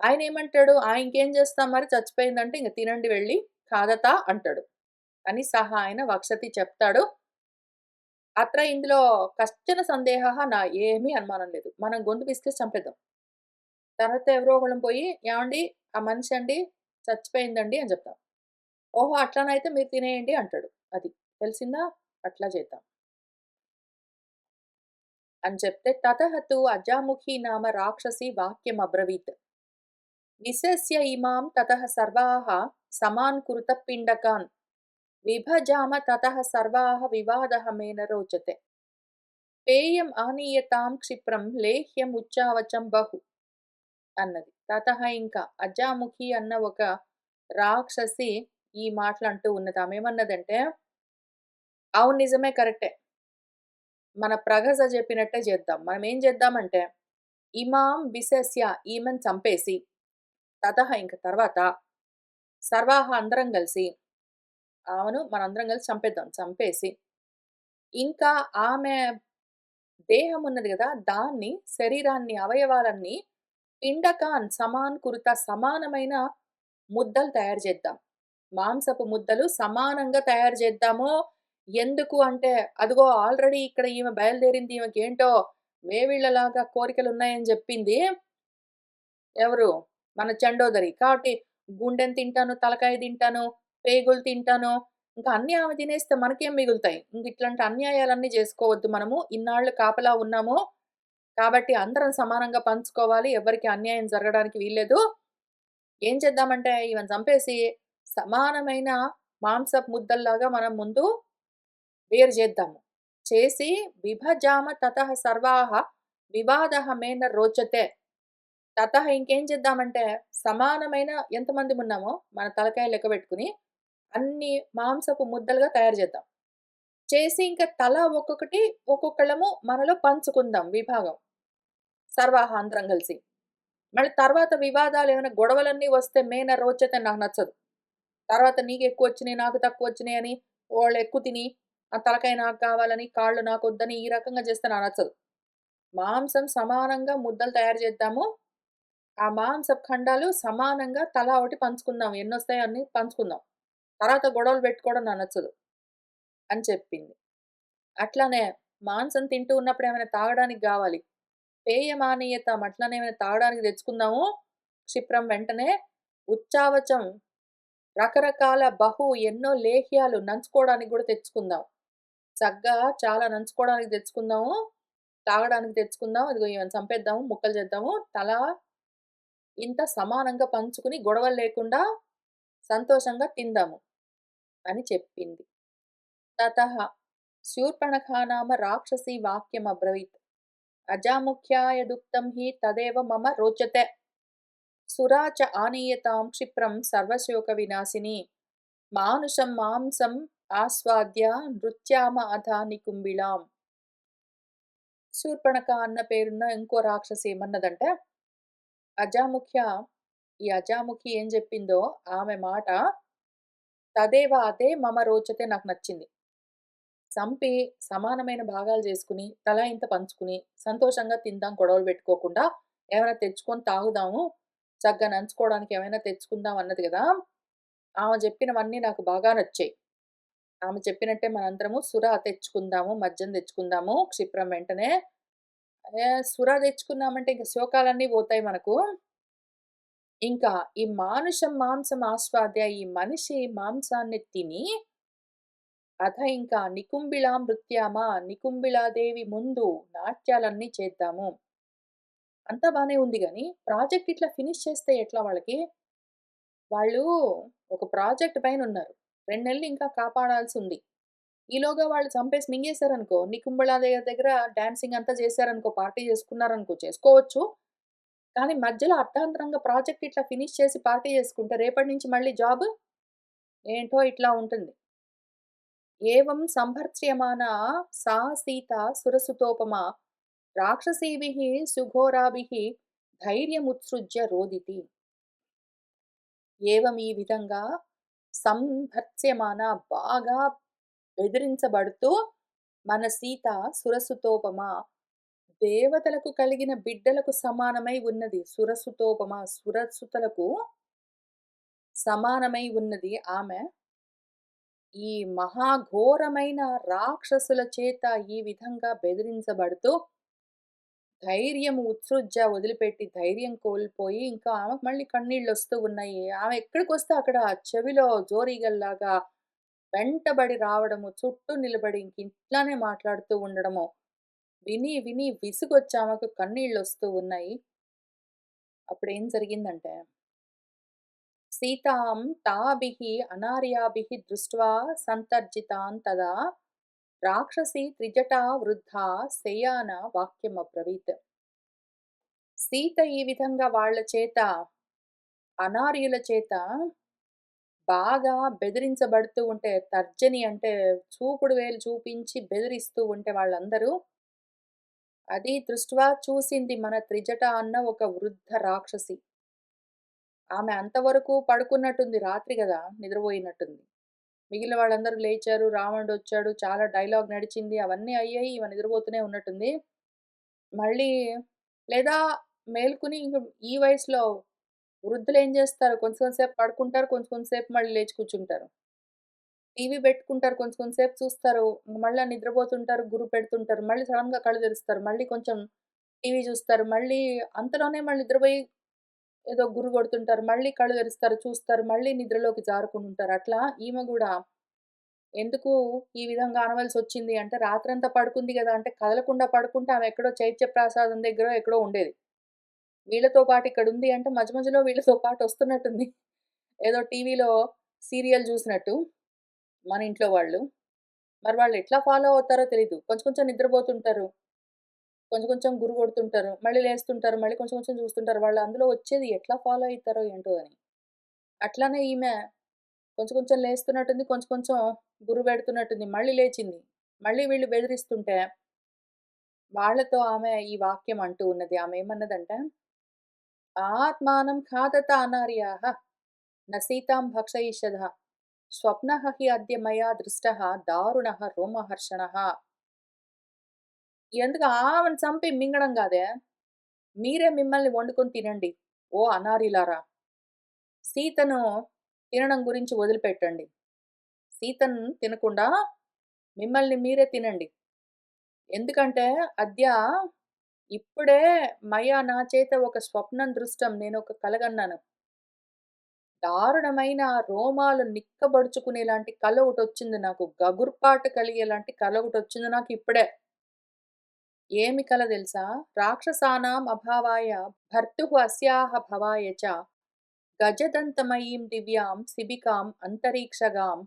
ఆయనేమంటాడు? ఇంకేం చేస్తాం మరి చచ్చిపోయిందంటే ఇంక తినండి వెళ్ళి ఖాదతా అంటాడు. అని సహా ఆయన వక్షతి చెప్తాడు. అత్ర ఇందులో కశ్చన సందేహః ఏమీ అనుమానం లేదు. మనం గొంతు పిసికేసి చంపేద్దాం. తర్వాత ఎవరో ఒకళ్ళం పోయి, "ఏవండీ ఆ మనిషండి చచ్చిపోయిందండి" అని చెప్తాం. ఓహో! అట్లనైతే మీరు తినేయండి అంటాడు. అది. తెలిసిందా? అట్లా చేద్దాం. అని చెప్తే తతః తు అజాముఖి నామ రాక్షసి వాక్యమబ్రవీత్. నిశస్య ఇమాం తతః సర్వాః సమాన్ కురుత పిండకాన్. విభజామ తతః సర్వాః వివాదః మే న రోచతే. పేయం ఆనీయతాం క్షిప్రం లేహ్యం ఉచ్చావచం బహు అన్నది. తతః ఇంకా అజాముఖి అన్న ఒక రాక్షసి ఈ మాటలంటూ ఉన్నది. ఆమేమన్నదంటే, అవును నిజమే కరెక్టే. మన ప్రగస చెప్పినట్టే చేద్దాం. మనమేం చేద్దామంటే, ఇమాం విశస్య ఈమెను చంపేసి, తతః ఇంక తర్వాత సర్వాహ అందరం కలిసి అవును. మనందరం కలిసి చంపేద్దాం. చంపేసి, ఇంకా ఆమె దేహం ఉన్నది గదా! దాన్ని శరీరాన్ని, అవయవాలన్నీ పిండకాన్ సమాన్ కురుత సమానమైన ముద్దలు తయారు చేద్దాం. మాంసపు ముద్దలు సమానంగా తయారు చేద్దాము. ఎందుకు అంటే, అదిగో ఆల్రెడీ ఇక్కడ ఈమె బయలుదేరింది. ఈమెకేంటో వేవిళ్ళలాగా కోరికలున్నాయని జెప్పింది. ఎవరు? మన చండోదరి. కాబట్టి గుండెని తింటాను, తలకాయ తింటాను, పేగులు తింటాను. ఇంకా అన్నీ ఆమె తినేస్తే మనకేం మిగులుతాయి? ఇంక ఇట్లాంటి అన్యాయాలన్నీ జేసుకోవద్దు మనము. ఇన్నాళ్ళు కాపలా ఉన్నాము. కాబట్టి అందరం సమానంగా పంచుకోవాలి. ఎవ్వరికీ అన్యాయం జరగడానికి వీల్లేదు. ఏం చేద్దామంటే ఈమెను చంపేసి సమానమైన మాంసపు ముద్దల్లాగా మనం ముందు వేరు జేద్దాము. చేసి విభజామ తతః సర్వాః వివాదః మే న రోచతే. తతః ఇంకేం చేద్దామంటే, సమానమైన ఎంతమందిమున్నామో మన తలకాయ లెక్క పెట్టుకొని, అన్ని మాంసపు ముద్దలుగా తయారు చేద్దాం. చేసి ఇంక తల ఒక్కొక్కటి ఒక్కొక్కళ్ళము మనలో పంచుకుందాం విభాగం. సర్వాహ అందరం కలిసి. మళ్ళీ తర్వాత వివాదాలేమైనా గొడవలన్నీ వస్తే మేన రోచతే నాకు నచ్చదు. తర్వాత నీకెక్కువొచ్చినియి, నాకు తక్కువొచ్చినియని వాళ్ళెక్కువ తిని, ఆ తలకాయ నాకు కావాలని, కాళ్ళు నాకొద్దని ఈ రకంగా చేస్తే నాకు నచ్చదు. మాంసం సమానంగా ముద్దలు తయారు చేద్దాము. ఆ మాంసపు ఖండాలు సమానంగా తలా ఒకటి పంచుకుందాం. ఎన్నొస్తాయో అన్ని పంచుకుందాం. తర్వాత గొడవలు పెట్టుకోవడం నాకు నచ్చదు అని చెప్పింది. అట్లానే మాంసం తింటూ ఉన్నప్పుడు ఏమైనా తాగడానికి గావాలి. పేయమానీయతాం అట్లనే ఏమైనా తాగడానికి తెచ్చుకుందాము. క్షిప్రం వెంటనే ఉచ్చావచం రకరకాల ఎన్నో లేహ్యాలు నంచుకోవడానికి గూడా తెచ్చుకుందాం. చక్కగా చాలా నంచుకోవడానికి తెచ్చుకుందాము. తాగడానికి తెచ్చుకుందాం. ఇదిగో ఈమెను చంపేద్దాము. ముక్కలు చేద్దాము. తలా ఇంత సమానంగా పంచుకుని గొడవలు లేకుండా సంతోషంగా తిందాము అని చెప్పింది. తతః శూర్పణఖా నామ రాక్షసీ వాక్యమబ్రవీత్. అజాముఖ్యాయదుక్తం హి తదేవ మమ రోచతే. సురా చ ఆనీయతాం క్షిప్రం సర్వశోక వినాశిని. మానుషం మాంసం ఆస్వాద్య నృత్యామ అథ నికుంభిళాం. శూర్పణఖ అన్న పేరున్న ఇంకో రాక్షసి ఏమన్నదంటే, అజాముఖ్య ఈ అజాముఖి ఏం జెప్పిందో ఆమె మాట తదేవ అదే మమ రోచతే నాకు నచ్చింది. చంపి సమానమైన భాగాలు చేసుకొని, తలా ఇంత పంచుకుని, సంతోషంగా తిందాం గొడవలు పెట్టుకోకుండా. ఏమైనా తెచ్చుకొని తాగుదాము. చక్కగా నంచుకోవడానికి ఏమైనా తెచ్చుకుందాం అన్నది గదా! ఆమె జెప్పినవన్నీ నాకు బాగా నచ్చాయి. ఆమె చెప్పినట్టే మనందరము సురా తెచ్చుకుందాము, మద్యం తెచ్చుకుందాము క్షిప్రం వెంటనే. సురా తెచ్చుకున్నామంటే ఇంక శోకాలన్నీ పోతాయి మనకు. ఇంకా ఈ మానుషం మాంసం ఆస్వాద్య ఈ మనిషి మాంసాన్ని తిని అథ ఇంకా నికుంభిళాం నికుంభిళాదేవి ముందు నాట్యాలన్నీ చేద్దాము. అంతా బానే ఉంది గానీ, ప్రాజెక్ట్ ఇట్లా ఫినిష్ చేస్తే ఎట్లా వాళ్ళకి? వాళ్ళు ఒక ప్రాజెక్ట్ పైనున్నారు. 2 నెలలు ఇంకా కాపాడాల్సుంది. ఈలోగా వాళ్ళు చంపేసి మింగేసారనుకో, నికుంభళాదేవి దగ్గర డాన్సింగ్ అంతా చేశారనుకో, పార్టీ చేసుకున్నారనుకో చేసుకోవచ్చు. కానీ మధ్యలో అర్ధాంతరంగా ప్రాజెక్ట్ ఇట్లా ఫినిష్ చేసి పార్టీ చేసుకుంటే రేపటి నుంచి మళ్ళీ జాబ్ ఏంటో ఇట్లా ఉంటుంది. ఏవం సంభర్త్స్యమానా సా సీత సురసుతోపమా రాక్షసీభిః సుఘోరాభిః ధైర్యముత్సృజ్య రోదితి. ఏవం ఈ విధంగా సంభర్త్స్యమాన బాగా బెదిరించబడుతూ మన సీత సురసుతోపమ దేవతలకు కలిగిన బిడ్డలకు సమానమై ఉన్నది. సురసుతోపమ సురసుతలకు సమానమై ఉన్నది ఆమె. ఈ మహాఘోరమైన రాక్షసుల చేత ఈ విధంగా బెదిరించబడుతూ ధైర్యం ఉత్సృజ్య వదిలిపెట్టి ధైర్యం కోల్పోయి ఇంకా ఆమెకు మళ్ళీ కన్నీళ్ళొస్తూ ఉన్నాయి. ఆమె ఎక్కడికొస్తే అక్కడ చెవిలో జోరీగల్లాగా వెంటబడి రావడము, చుట్టూ నిలబడి ఇంక ఇట్లానే మాట్లాడుతూ ఉండడము. విని, విని విసుగొచ్చి ఆమెకు కన్నీళ్ళొస్తూ ఉన్నాయి. అప్పుడేం జరిగిందంటే, సీతాం తాభిః అనార్యాభిః దృష్ట్వా సంతర్జితాన్ తదా రాక్షసీ త్రిజటా వృద్ధా శయాన వాక్యమబ్రవీత్. సీత ఈ విధంగా వాళ్ళ చేత, అనార్యుల చేత బాగా బెదిరించబడుతూ ఉంటే, తర్జని అంటే చూపుడు వేలు చూపించి బెదిరిస్తూ ఉంటే వాళ్ళందరూ, అది దృష్ట్వా చూసింది మన త్రిజట అన్న ఒక వృద్ధ రాక్షసి. ఆమె అంతవరకు పడుకున్నట్టుంది రాత్రి గదా! నిద్రబోయినట్టుంది. మిగిలిన వాళ్ళందరూ లేచారు, రావణుడొచ్చాడు, చాలా డైలాగ్ నడిచింది, అవన్నీ అయ్యాయి. ఈమె నిద్రపోతూనే ఉన్నట్టుంది. మళ్ళీ లేదా మేలుకొని ఇంక ఈ వయసులో వృద్ధులేం జేస్తారు కొంచెం కొంచెం సేపు పడుకుంటారు, కొంచెం కొంచెం సేపు మళ్ళీ లేచి కూర్చుంటారు. టీవీ పెట్టుకుంటారు. కొంచెం కొంచెం సేపు చూస్తారు. మళ్ళా నిద్రపోతుంటారు. గుర్రు పెడుతుంటారు. మళ్ళీ సడెన్‌గా కళ్ళు తెరుస్తారు. మళ్ళీ కొంచెం టీవీ చూస్తారు. మళ్ళీ అంతలోనే మళ్ళీ నిద్రపోయి ఏదో గుర్రు కొడుతుంటారు. మళ్ళీ కళ్ళు తెరుస్తారు. చూస్తారు. మళ్ళీ నిద్రలోకి జారుకుంటుంటారు. అట్లా ఈమె గూడా ఎందుకు ఈ విధంగా అనవలసొచ్చింది అంటే రాత్రంతా పడుకుంది గదా! అంటే కదలకుండా పడుకుంటే ఆమె ఎక్కడో చైత్యప్రాసాదం దగ్గరో ఎక్కడో ఉండేది. వీళ్ళతో పాటు ఇక్కడుంది అంటే మధ్య మధ్యలో వీళ్ళతో పాటు వస్తున్నట్టుంది. ఏదో టీవీలో సీరియల్ జూసినట్టు మన ఇంట్లో వాళ్ళు. మరి వాళ్ళెట్లా ఫాలో అవుతారో తెలీదు. కొంచెం కొంచెం నిద్రపోతుంటారు. కొంచెం కొంచెం గుర్రు కొడుతుంటారు. మళ్ళీ లేస్తుంటారు. మళ్ళీ కొంచెం కొంచెం చూస్తుంటారు. వాళ్ళు అందులో వచ్చేది ఎట్లా ఫాలో అయితారో ఏంటో అని. అట్లానే ఈమె కొంచెం కొంచెం లేస్తున్నట్టుంది. కొంచెం కొంచెం గుర్రు పెడుతున్నట్టుంది. మళ్ళీ లేచింది. మళ్ళీ వీళ్ళు బెదిరిస్తుంటే వాళ్ళతో ఆమె ఈ వాక్యం అంటూ ఉన్నది. ఆమె ఏమన్నదంటే, "ఆత్మానం ఖాదత అనార్యాః న సీతాం భక్షయిష్యథ. స్వప్నః హి అద్య మయా దృష్టః దారుణః రోమహర్షణః." ఎందుకు ఆమెను చంపి మింగడం గాదే, మీరే మిమ్మల్ని వండుకొని తినండి. ఓ అనారీలారా! సీతను తినడం గురించి వదిలిపెట్టండి. సీతను తినకుండా మిమ్మల్ని మీరే తినండి. ఎందుకంటే అద్య ఇప్పుడే నా చేత ఒక స్వప్నం దృష్టం నేనొక కలగన్నాను. దారుణమైన రోమాలు నిక్కబొడుచుకునేలాంటి కల ఒకటొచ్చింది నాకు. గగుర్పాటు కలిగేలాంటి కల ఒకటొచ్చింది నాకిప్పుడే. ఏమి కల దెలుసా? రాక్షసానాం అభావాయ భర్తుః అస్యాః భవాయ చ గజదంతమయీం దివ్యాం శిబికాం అంతరీక్షగాం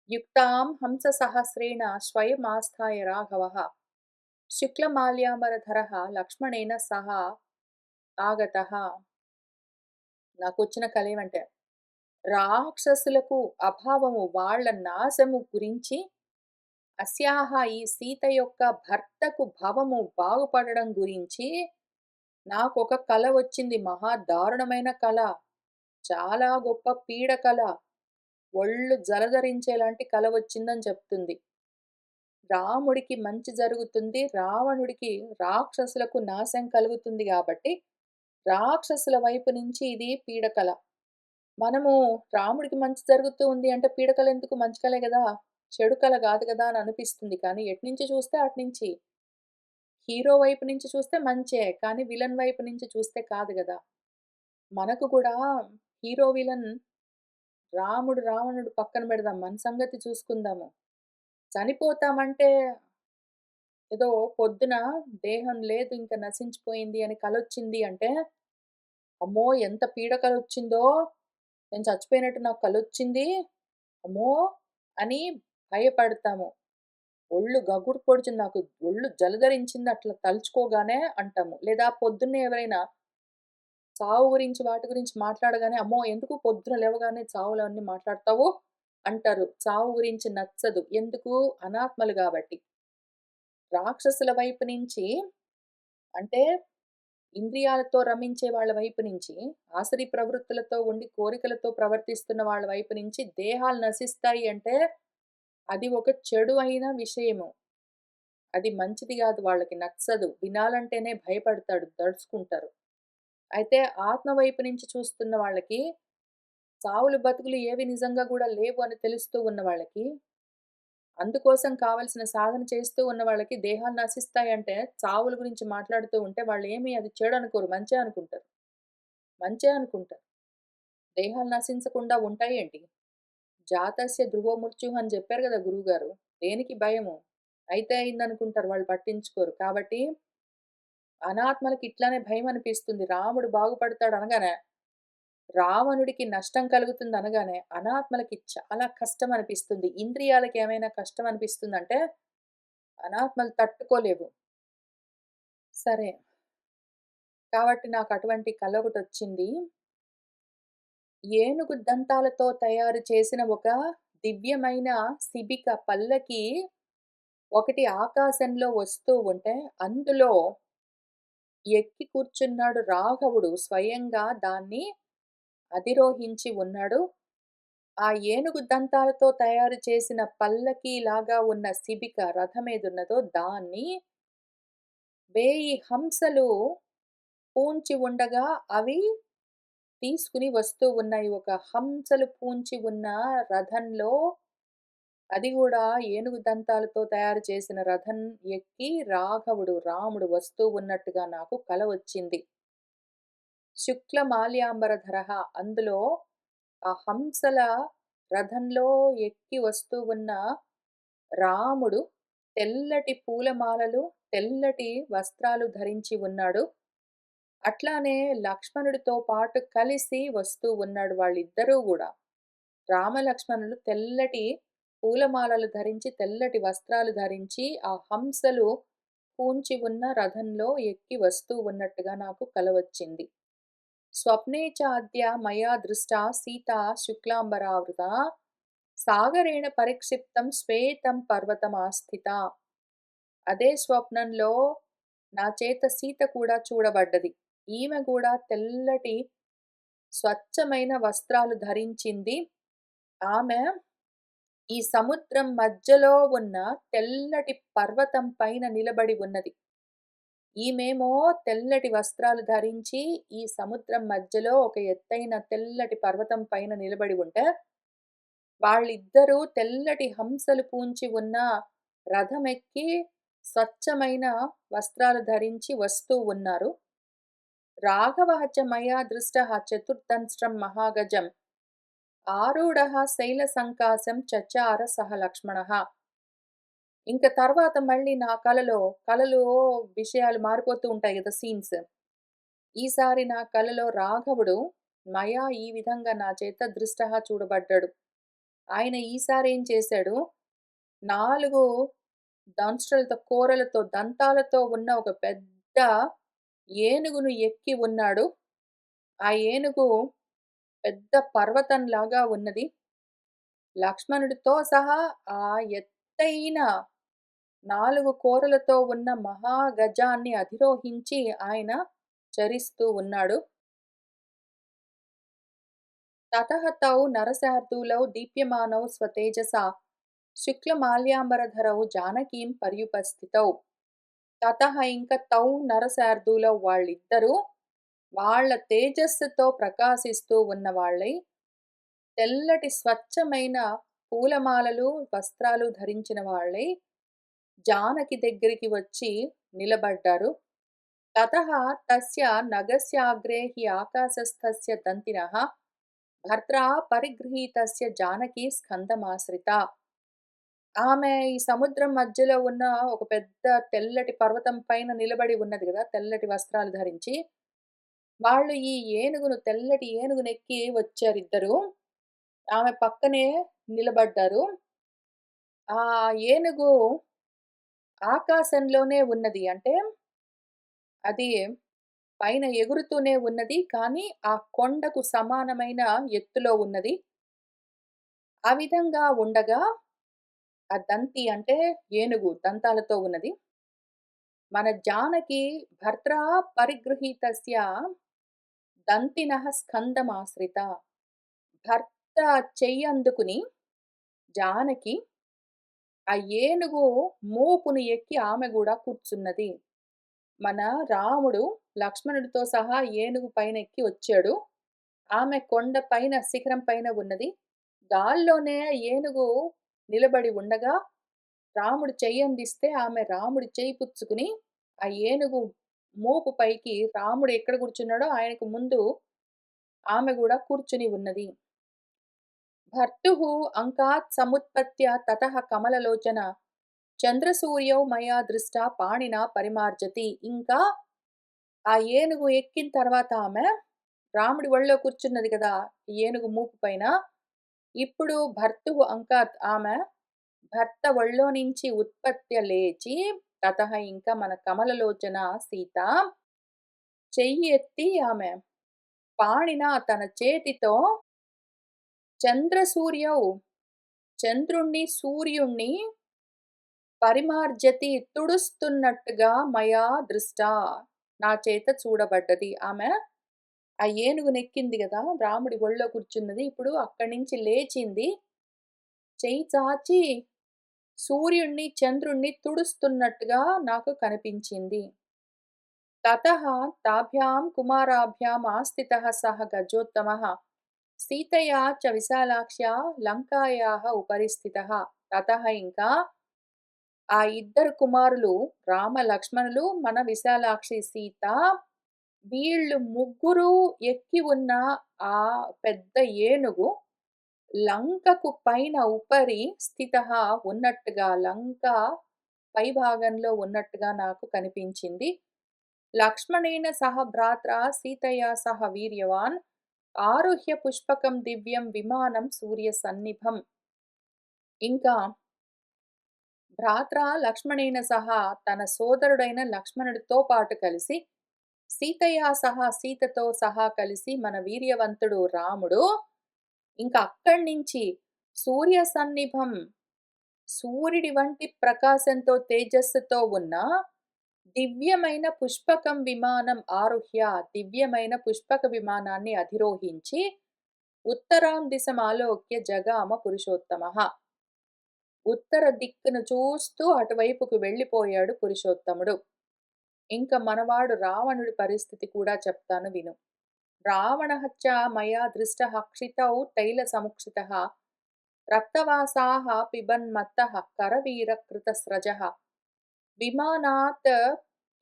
యుక్తాం హంససహస్రేణ స్వయమాస్థాయ రాఘవః శుక్లమాల్యామరధరః లక్ష్మణేన సహా ఆగతః. నాకొచ్చిన కలేమంటే, రాక్షసులకు అభావము వాళ్ళ నాశము గురించి అస్యాహ ఈ సీత యొక్క భర్తకు భవము బాగుపడడం గురించి నాకొక కల వచ్చింది. మహా దారుణమైన కల. చాలా గొప్ప పీడ కల. ఒళ్ళు జలధరించేలాంటి కల వచ్చిందని చెప్తుంది. రాముడికి మంచి జరుగుతుంది. రావణుడికి రాక్షసులకు నాశం కలుగుతుంది గాబట్టి, రాక్షసుల వైపు నుంచి ఇది పీడకల. మనము రాముడికి మంచి జరుగుతూ ఉంది అంటే పీడకలెందుకు మంచి కలే గదా! చెడు కల గాదు గదా! అని అనిపిస్తుంది. కానీ ఎటునుంచి చూస్తే అటునుంచి. హీరో వైపు నుంచి చూస్తే మంచే. కానీ విలన్ వైపు నుంచి చూస్తే కాదు గదా! మనకు కూడా హీరో, విలన్ రాముడు, రావణుడు పక్కన పెడదాం. మన సంగతి చూసుకుందాము. చనిపోతామంటే ఏదో పొద్దున దేహం లేదు ఇంక నశించిపోయింది అని కలొచ్చింది అంటే, అమ్మో! ఎంత పీడకలొచ్చిందో, నేను చచ్చిపోయినట్టు నాకు కలొచ్చింది. అమ్మో! అని భయపడతాము. ఒళ్ళు గగురు పొడిచింది నాకు. ఒళ్ళు జలధరించింది అట్లా తలుచుకోగానే అంటాము. లేదా పొద్దున్నే ఎవరైనా చావు గురించి వాటి గురించి మాట్లాడగానే, "అమ్మో! ఎందుకు పొద్దున లేవగానే చావులవన్నీ మాట్లాడతావు?" అంటారు. చావు గురించి నచ్చదు. ఎందుకు? అనాత్మలు గాబట్టి. రాక్షసుల వైపు నుంచి అంటే ఇంద్రియాలతో రమించే వాళ్ళ వైపు నుంచి, ఆసరి ప్రవృత్తులతో ఉండి కోరికలతో ప్రవర్తిస్తున్న వాళ్ళ వైపు నుంచి దేహాలు నశిస్తాయి అంటే, అది ఒక చెడు అయిన విషయము. అది మంచిది గాదు. వాళ్ళకి నచ్చదు. వినాలంటేనే భయపడతాడు. దడుచుకుంటారు. అయితే ఆత్మ వైపు నుంచి చూస్తున్న వాళ్ళకి, చావులు బతుకులు ఏవి నిజంగా గూడా లేవు అని తెలుస్తూ ఉన్న వాళ్ళకి, అందుకోసం కావాల్సిన సాధన చేస్తూ ఉన్న వాళ్ళకి దేహాలు నశిస్తాయంటే, చావుల గురించి మాట్లాడుతూ ఉంటే వాళ్ళేమి అది చెడనుకోరు. మంచే అనుకుంటారు. మంచే అనుకుంటారు. దేహాలు నశించకుండా ఉంటాయేంటి? జాతస్య ధ్రువో మృత్యుః అని జెప్పారు గదా గురువుగారు. దేనికి భయము? అయితే అయిందనుకుంటారు. వాళ్ళు పట్టించుకోరు. కాబట్టి అనాత్మలకి ఇట్లానే భయమనిపిస్తుంది. రాముడు బాగుపడతాడనగానే, రావణుడికి నష్టం కలుగుతుందనగానే, అనాత్మలకి చాలా కష్టమనిపిస్తుంది. ఇంద్రియాలకి ఏమైనా కష్టం అనిపిస్తుందంటే, అనాత్మలు తట్టుకోలేవు. సరే. కాబట్టి నాకటువంటి కలొకటొచ్చింది. ఏనుగు దంతాలతో తయారు చేసిన ఒక దివ్యమైన శిబిక పల్లకి ఒకటి ఆకాశంలో వస్తూ ఉంటే, అందులో ఎక్కి కూర్చున్నాడు రాఘవుడు. స్వయంగా దాన్ని అధిరోహించి ఉన్నాడు. ఆ ఏనుగు దంతాలతో తయారు చేసిన పల్లకీలాగా ఉన్న శిబిక రథమేదున్నదో దాన్ని 1000 హంసలు పూంచి ఉండగా అవి తీసుకుని వస్తూ ఉన్నాయి. ఒక హంసలు పూంచి ఉన్న రథంలో అది గూడా ఏనుగు దంతాలతో తయారు చేసిన రథం ఎక్కి రాముడు వస్తూ ఉన్నట్టుగా నాకు కల వచ్చింది. శుక్ల మాల్యాంబరధరః అందులో ఆ హంసల రథంలో ఎక్కి వస్తూ ఉన్న రాముడు తెల్లటి పూలమాలలు, తెల్లటి వస్త్రాలు ధరించి ఉన్నాడు. అట్లానే లక్ష్మణుడితో పాటు కలిసి వస్తూ ఉన్నాడు వాళ్ళిద్దరూ గూడా. రామలక్ష్మణులు తెల్లటి పూలమాలలు ధరించి, తెల్లటి వస్త్రాలు ధరించి, ఆ హంసలు పూంచి ఉన్న రథంలో ఎక్కి వస్తూ ఉన్నట్టుగా నాకు కల వచ్చింది. స్వప్నే చ అద్య మయా దృష్టా సీతా శుక్లాంబరావృతా సాగరేణ పరిక్షిప్తం శ్వేతం పర్వతమాస్థిత. అదే స్వప్నంలో నా చేత సీత కూడా చూడబడ్డది. ఈమె గూడా తెల్లటి స్వచ్ఛమైన వస్త్రాలు ధరించింది. ఆమె ఈ సముద్రం మధ్యలో ఉన్న తెల్లటి పర్వతం పైన నిలబడి ఉన్నది. ఈమేమో తెల్లటి వస్త్రాలు ధరించి ఈ సముద్రం మధ్యలో ఒక ఎత్తైన తెల్లటి పర్వతం పైన నిలబడి ఉంటే, వాళ్ళిద్దరూ తెల్లటి హంసలు పూంచి ఉన్న రథమెక్కి స్వచ్ఛమైన వస్త్రాలు ధరించి వస్తూ ఉన్నారు. రాఘవః చ మయా దృష్టః చతుర్దంష్ట్రం మహాగజం ఆరూఢః శైలసంకాశం చచార సహ లక్ష్మణః. ఇంక తర్వాత మళ్ళీ నా కలలో విషయాలు మారిపోతూ ఉంటాయి గదా! సీన్స్. ఈసారి నా కలలో రాఘవుడు మయా ఈ విధంగా నా చేత దృష్టః చూడబడ్డాడు. ఆయన ఈసారి ఏం చేశాడు, 4 దంష్ట్రలతో కోరలతో, దంతాలతో ఉన్న ఒక పెద్ద ఏనుగును ఎక్కి ఉన్నాడు. ఆ ఏనుగు పెద్ద పర్వతంలాగా ఉన్నది. లక్ష్మణుడితో సహా ఆ ఎత్తైన 4 కోరలతో ఉన్న మహాగజాన్ని అధిరోహించి ఆయన చరిస్తూ ఉన్నాడు. తతః తౌ నరశార్దూలౌ దీప్యమానౌ స్వతేజసా శుక్లమాల్యాంబరధరౌ జానకీం పర్యుపస్థితౌ. తతః ఇంక తౌ నరశార్దూలౌ వాళ్ళిద్దరూ వాళ్ళ తేజస్సుతో ప్రకాశిస్తూ ఉన్న వాళ్ళై తెల్లటి స్వచ్ఛమైన పూలమాలలు, వస్త్రాలు ధరించిన వాళ్ళై జానకి దగ్గరికి వచ్చి నిలబడ్డారు. తతః తస్య నగస్యాగ్రే హి ఆకాశస్థస్య దంతినః భర్త్రా పరిగృహీతస్య జానకి స్కందమాశ్రితా. ఆమె ఈ సముద్రం మధ్యలో ఉన్న ఒక పెద్ద తెల్లటి పర్వతం పైన నిలబడి ఉన్నది గదా! తెల్లటి వస్త్రాలు ధరించి. వాళ్ళు ఈ ఏనుగును తెల్లటి ఏనుగునెక్కి వచ్చారిద్దరూ. ఆమె పక్కనే నిలబడ్డారు. ఆ ఏనుగు ఆకాశంలోనే ఉన్నది. అంటే అది పైన ఎగురుతూనే ఉన్నది. కానీ ఆ కొండకు సమానమైన ఎత్తులో ఉన్నది. ఆ విధంగా ఉండగా ఆ దంతి అంటే ఏనుగు దంతాలతో ఉన్నది. మన జానకి భర్త్రా పరిగృహీతస్య దంతినః స్కందమాశ్రిత. భర్త చెయ్యందుకుని జానకి ఆ ఏనుగు మూపును ఎక్కి ఆమె గూడా కూర్చున్నది. మన రాముడు లక్ష్మణుడితో సహా ఏనుగు పైన ఎక్కి వచ్చాడు. ఆమె కొండ పైన శిఖరం పైన ఉన్నది. గాల్లోనే ఏనుగు నిలబడి ఉండగా, రాముడు చెయ్యందిస్తే ఆమె రాముడి చెయ్యి పుచ్చుకుని, ఆ ఏనుగు మోపు పైకి రాముడు ఎక్కడ కూర్చున్నాడో ఆయనకు ముందు ఆమె గూడా కూర్చుని ఉన్నది. భర్తుః అంకాత్ సముత్పత్య తతః కమలలోచన చంద్రసూర్యౌ మయా దృష్టా పాణినా పరిమార్జతి. ఇంకా ఆ ఏనుగు ఎక్కిన తర్వాత ఆమె రాముడి ఒళ్ళో కూర్చున్నది గదా! ఏనుగు మూపు పైన. ఇప్పుడు భర్తుః అంకాత్ ఆమె భర్త ఒళ్ళో నుంచి ఉత్పత్య లేచి తతః ఇంకా మన కమలలోచన సీత చెయ్యి ఎత్తి ఆమె పాణిన తన చేతితో చంద్రసూర్యౌ చంద్రుణ్ణి, సూర్యుణ్ణి పరిమార్జతి తుడుస్తున్నట్టుగా మయా దృష్టా నా చేత చూడబడ్డది. ఆమె ఆ ఏనుగునెక్కింది గదా! రాముడి ఒళ్ళో కూర్చున్నది. ఇప్పుడు అక్కడి నుంచి లేచింది. చెయ్యి చాచి సూర్యుడిని, చంద్రుడిని తుడుస్తున్నట్టుగా నాకు కనిపించింది. తతః తాభ్యాం కుమారాభ్యాం ఆస్థితః సః గజోత్తమః సీతయా చ విశాలాక్ష్యా లంకాయాః ఉపరి స్థితః. తతః ఇంకా ఆ ఇద్దరు కుమారులు రామ, లక్ష్మణులు, మన విశాలాక్షి సీత వీళ్ళు ముగ్గురు ఎక్కి ఉన్న ఆ పెద్ద ఏనుగు లంకకు పైన ఉపరి స్థితః ఉన్నట్టుగా లంక పైభాగంలో ఉన్నట్టుగా నాకు కనిపించింది. లక్ష్మణేన సహ భ్రాత్రా సీతయా సహ వీర్యవాన్ ఆరుహ్య పుష్పకం దివ్యం విమానం సూర్య సన్నిభం. ఇంకా భ్రాత్ర లక్ష్మణేన సహా తన సోదరుడైన లక్ష్మణుడితో పాటు కలిసి సీతయా సహా సీతతో సహా కలిసి మన వీర్యవంతుడు రాముడు ఇంకా అక్కడి నుంచి సూర్య సన్నిభం సూర్యుడి వంటి ప్రకాశంతో తేజస్సుతో ఉన్న దివ్యమైన పుష్పకం విమానం ఆరుహ్య దివ్యమైన పుష్పక విమానాన్ని అధిరోహించి ఉత్తరాం దిశమాలోక్య జగామ పురుషోత్తమః. ఉత్తర దిక్కును చూస్తూ అటువైపుకు వెళ్ళిపోయాడు పురుషోత్తముడు. ఇంక మనవాడు రావణుడి పరిస్థితి కూడా చెప్తాను విను. రావణః చ మయా దృష్టః క్షితౌ తైల సముక్షితః రక్తవాసాః పిబన్మత్తః కరవీరకృతస్రజः విమానాత్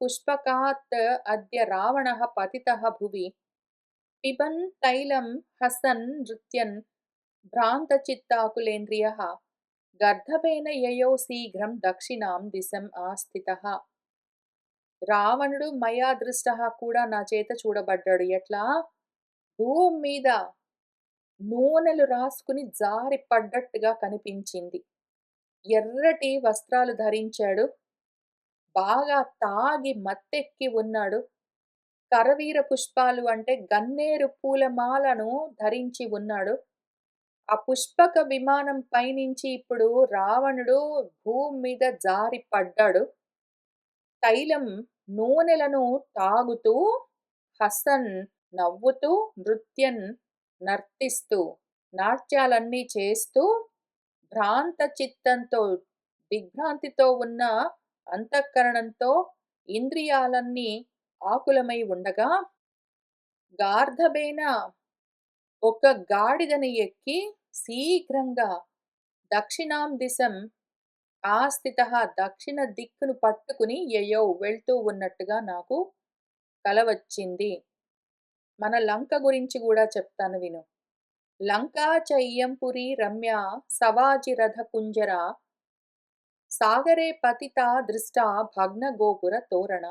పుష్పకాత్ అద్య రావణః పతితః భువి పిబన్ తైలం హసన్ నృత్యన్ భ్రాంతచిత్తాకులేంద్రియః గర్ధపేన యయౌ శీఘ్రం దక్షిణాం దిశం ఆస్థితః. రావణుడు మయా దృష్టః కూడా నా చేత చూడబడ్డాడు. ఎట్లా? భూమి మీద నూనెలు రాసుకుని జారి పడ్డట్టుగా కనిపించింది. ఎర్రటి వస్త్రాలు ధరించాడు. బాగా తాగి మత్తెక్కి ఉన్నాడు. కరవీర పుష్పాలు అంటే గన్నేరు పూలమాలను ధరించి ఉన్నాడు. ఆ పుష్పక విమానం పైనుంచి ఇప్పుడు రావణుడు భూమి మీద జారి పడ్డాడు. తైలం నూనెలను తాగుతూ హసన్ నవ్వుతూ నృత్యన్ నర్తిస్తూ నాట్యాలన్నీ చేస్తూ భ్రాంత చిత్తంతో దిగ్భ్రాంతితో ఉన్న అంతఃకరణంతో ఇంద్రియాలన్నీ ఆకులమై ఉండగా గార్ధబేన ఒక గాడిదని ఎక్కి శీఘ్రంగా దక్షిణాం దిశం ఆస్థితః దక్షిణ దిక్కును పట్టుకుని యయౌ వెళ్తూ ఉన్నట్టుగా నాకు కల వచ్చింది. మన లంక గురించి కూడా చెప్తాను విను. లంకా చ ఇయం పురీ రమ్య సవాజిరథ కుంజర సాగరే పతితా దృష్టా భగ్న గోపుర తోరణ.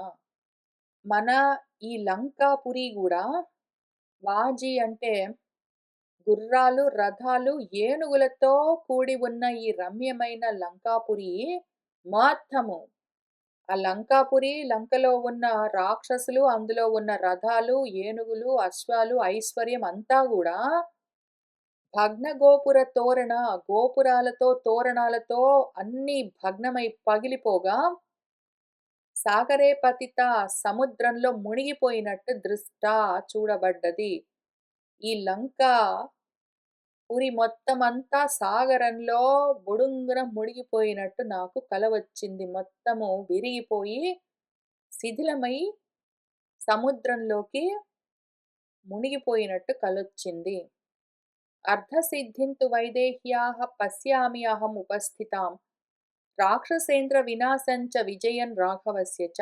మన ఈ లంకాపురి కూడా వాజి అంటే గుర్రాలు, రథాలు, ఏనుగులతో కూడి ఉన్న ఈ రమ్యమైన లంకాపురి మొత్తము ఆ లంకాపురి, లంకలో ఉన్న రాక్షసులు, అందులో ఉన్న రథాలు, ఏనుగులు, అశ్వాలు, ఐశ్వర్యం అంతా గూడా భగ్న గోపుర తోరణ గోపురాలతో, తోరణాలతో అన్నీ భగ్నమై పగిలిపోగా సాగరే పతిత సముద్రంలో మునిగిపోయినట్టు దృష్టా చూడబడ్డది. ఈ లంక పురి మొత్తమంతా సాగరంలో బుడుంగున మునిగిపోయినట్టు నాకు కల వచ్చింది. మొత్తము విరిగిపోయి శిథిలమై సముద్రంలోకి మునిగిపోయినట్టు కలొచ్చింది. అర్ధసిద్ధింతు వైదేహ్యాః పశ్యామి అహం ఉపస్థితాం రాక్షసేంద్ర వినాశంచ విజయన్ రాఘవస్య చ.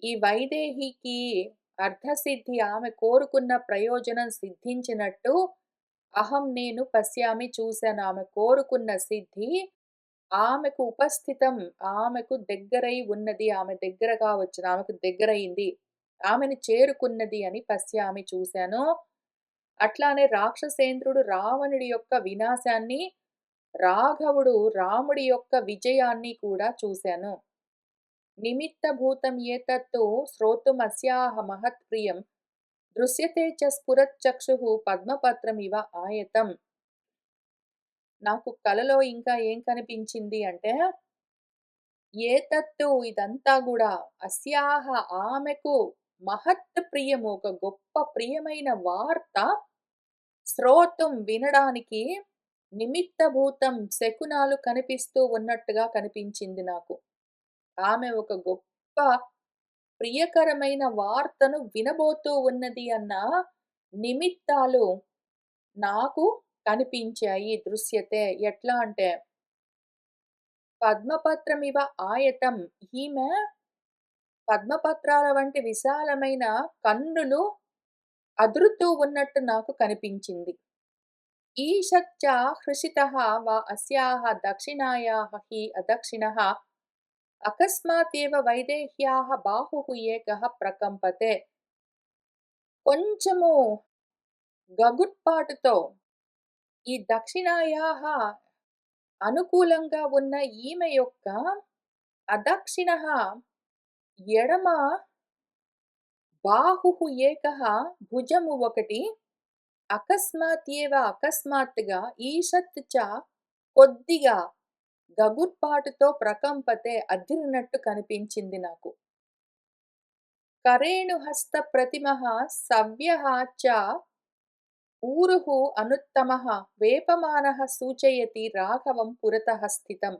ఈ వైదేహికి అర్ధసిద్ధి, ఆమె కోరుకున్న ప్రయోజనం సిద్ధించినట్టు నేను పశ్యామి చూశాను. ఆమె కోరుకున్న సిద్ధి ఆమెకు ఉపస్థితం, ఆమెకు దగ్గరై ఉన్నది. ఆమె దగ్గరగా వచ్చిన, ఆమెకు దగ్గరయింది. ఆమెను చేరుకున్నది అని పశ్యామి చూశాను. అట్లానే రాక్షసేంద్రుడు రావణుడి యొక్క వినాశాన్ని, రాఘవుడు రాముడి యొక్క విజయాన్ని కూడా చూశాను. నిమిత్తభూతం ఏతత్తు శ్రోతుమస్యాహ మహత్ప్రియం దృశ్యతే చ స్ఫురచ్చక్షుః పద్మపత్రమివ ఆయతం. నాకు కలలో ఇంకా ఏం కనిపించింది అంటే, ఏతత్తు ఇదంతా గూడా అస్యాహ ఆమెకు మహత్ ప్రియము, ఒక గొప్ప ప్రియమైన వార్త శ్రోతుం వినడానికి నిమిత్తభూతం శకునాలు కనిపిస్తూ ఉన్నట్టుగా కనిపించింది నాకు. ఆమె ఒక గొప్ప ప్రియకరమైన వార్తను వినబోతూ ఉన్నది అన్న నిమిత్తాలు నాకు కనిపించాయి. దృశ్యతే ఎట్లా అంటే, పద్మపత్రమివ ఆయతం, ఈమె పద్మపత్రాల వంటి విశాలమైన కన్నులు అదురుతూ ఉన్నట్టు నాకు కనిపించింది. ఈషచ్చ హృషితః వా అస్యాః దక్షిణాయాః హి అదక్షిణః అకస్మాతేవ వైదేహ్యాః బాహుః ఏకః ప్రకంపతే. కొంచెము గగుర్పాటుతో ఈ దక్షిణాయాః అనుకూలంగా ఉన్న ఈమె యొక్క అదక్షిణః ఎడమ బాహుః ఏకః భుజము ఒకటి అకస్మాత్తుగా ఈషత్ చ కొద్దిగా గగుర్పాటుతో ప్రకంపతే అదిరినట్టు కనిపించింది నాకు. కరేణుహస్త ప్రతిమః సవ్యః చ ఊరుః అనుత్తమః వేపమానః సూచయతి రాఘవం పురతః స్థితం.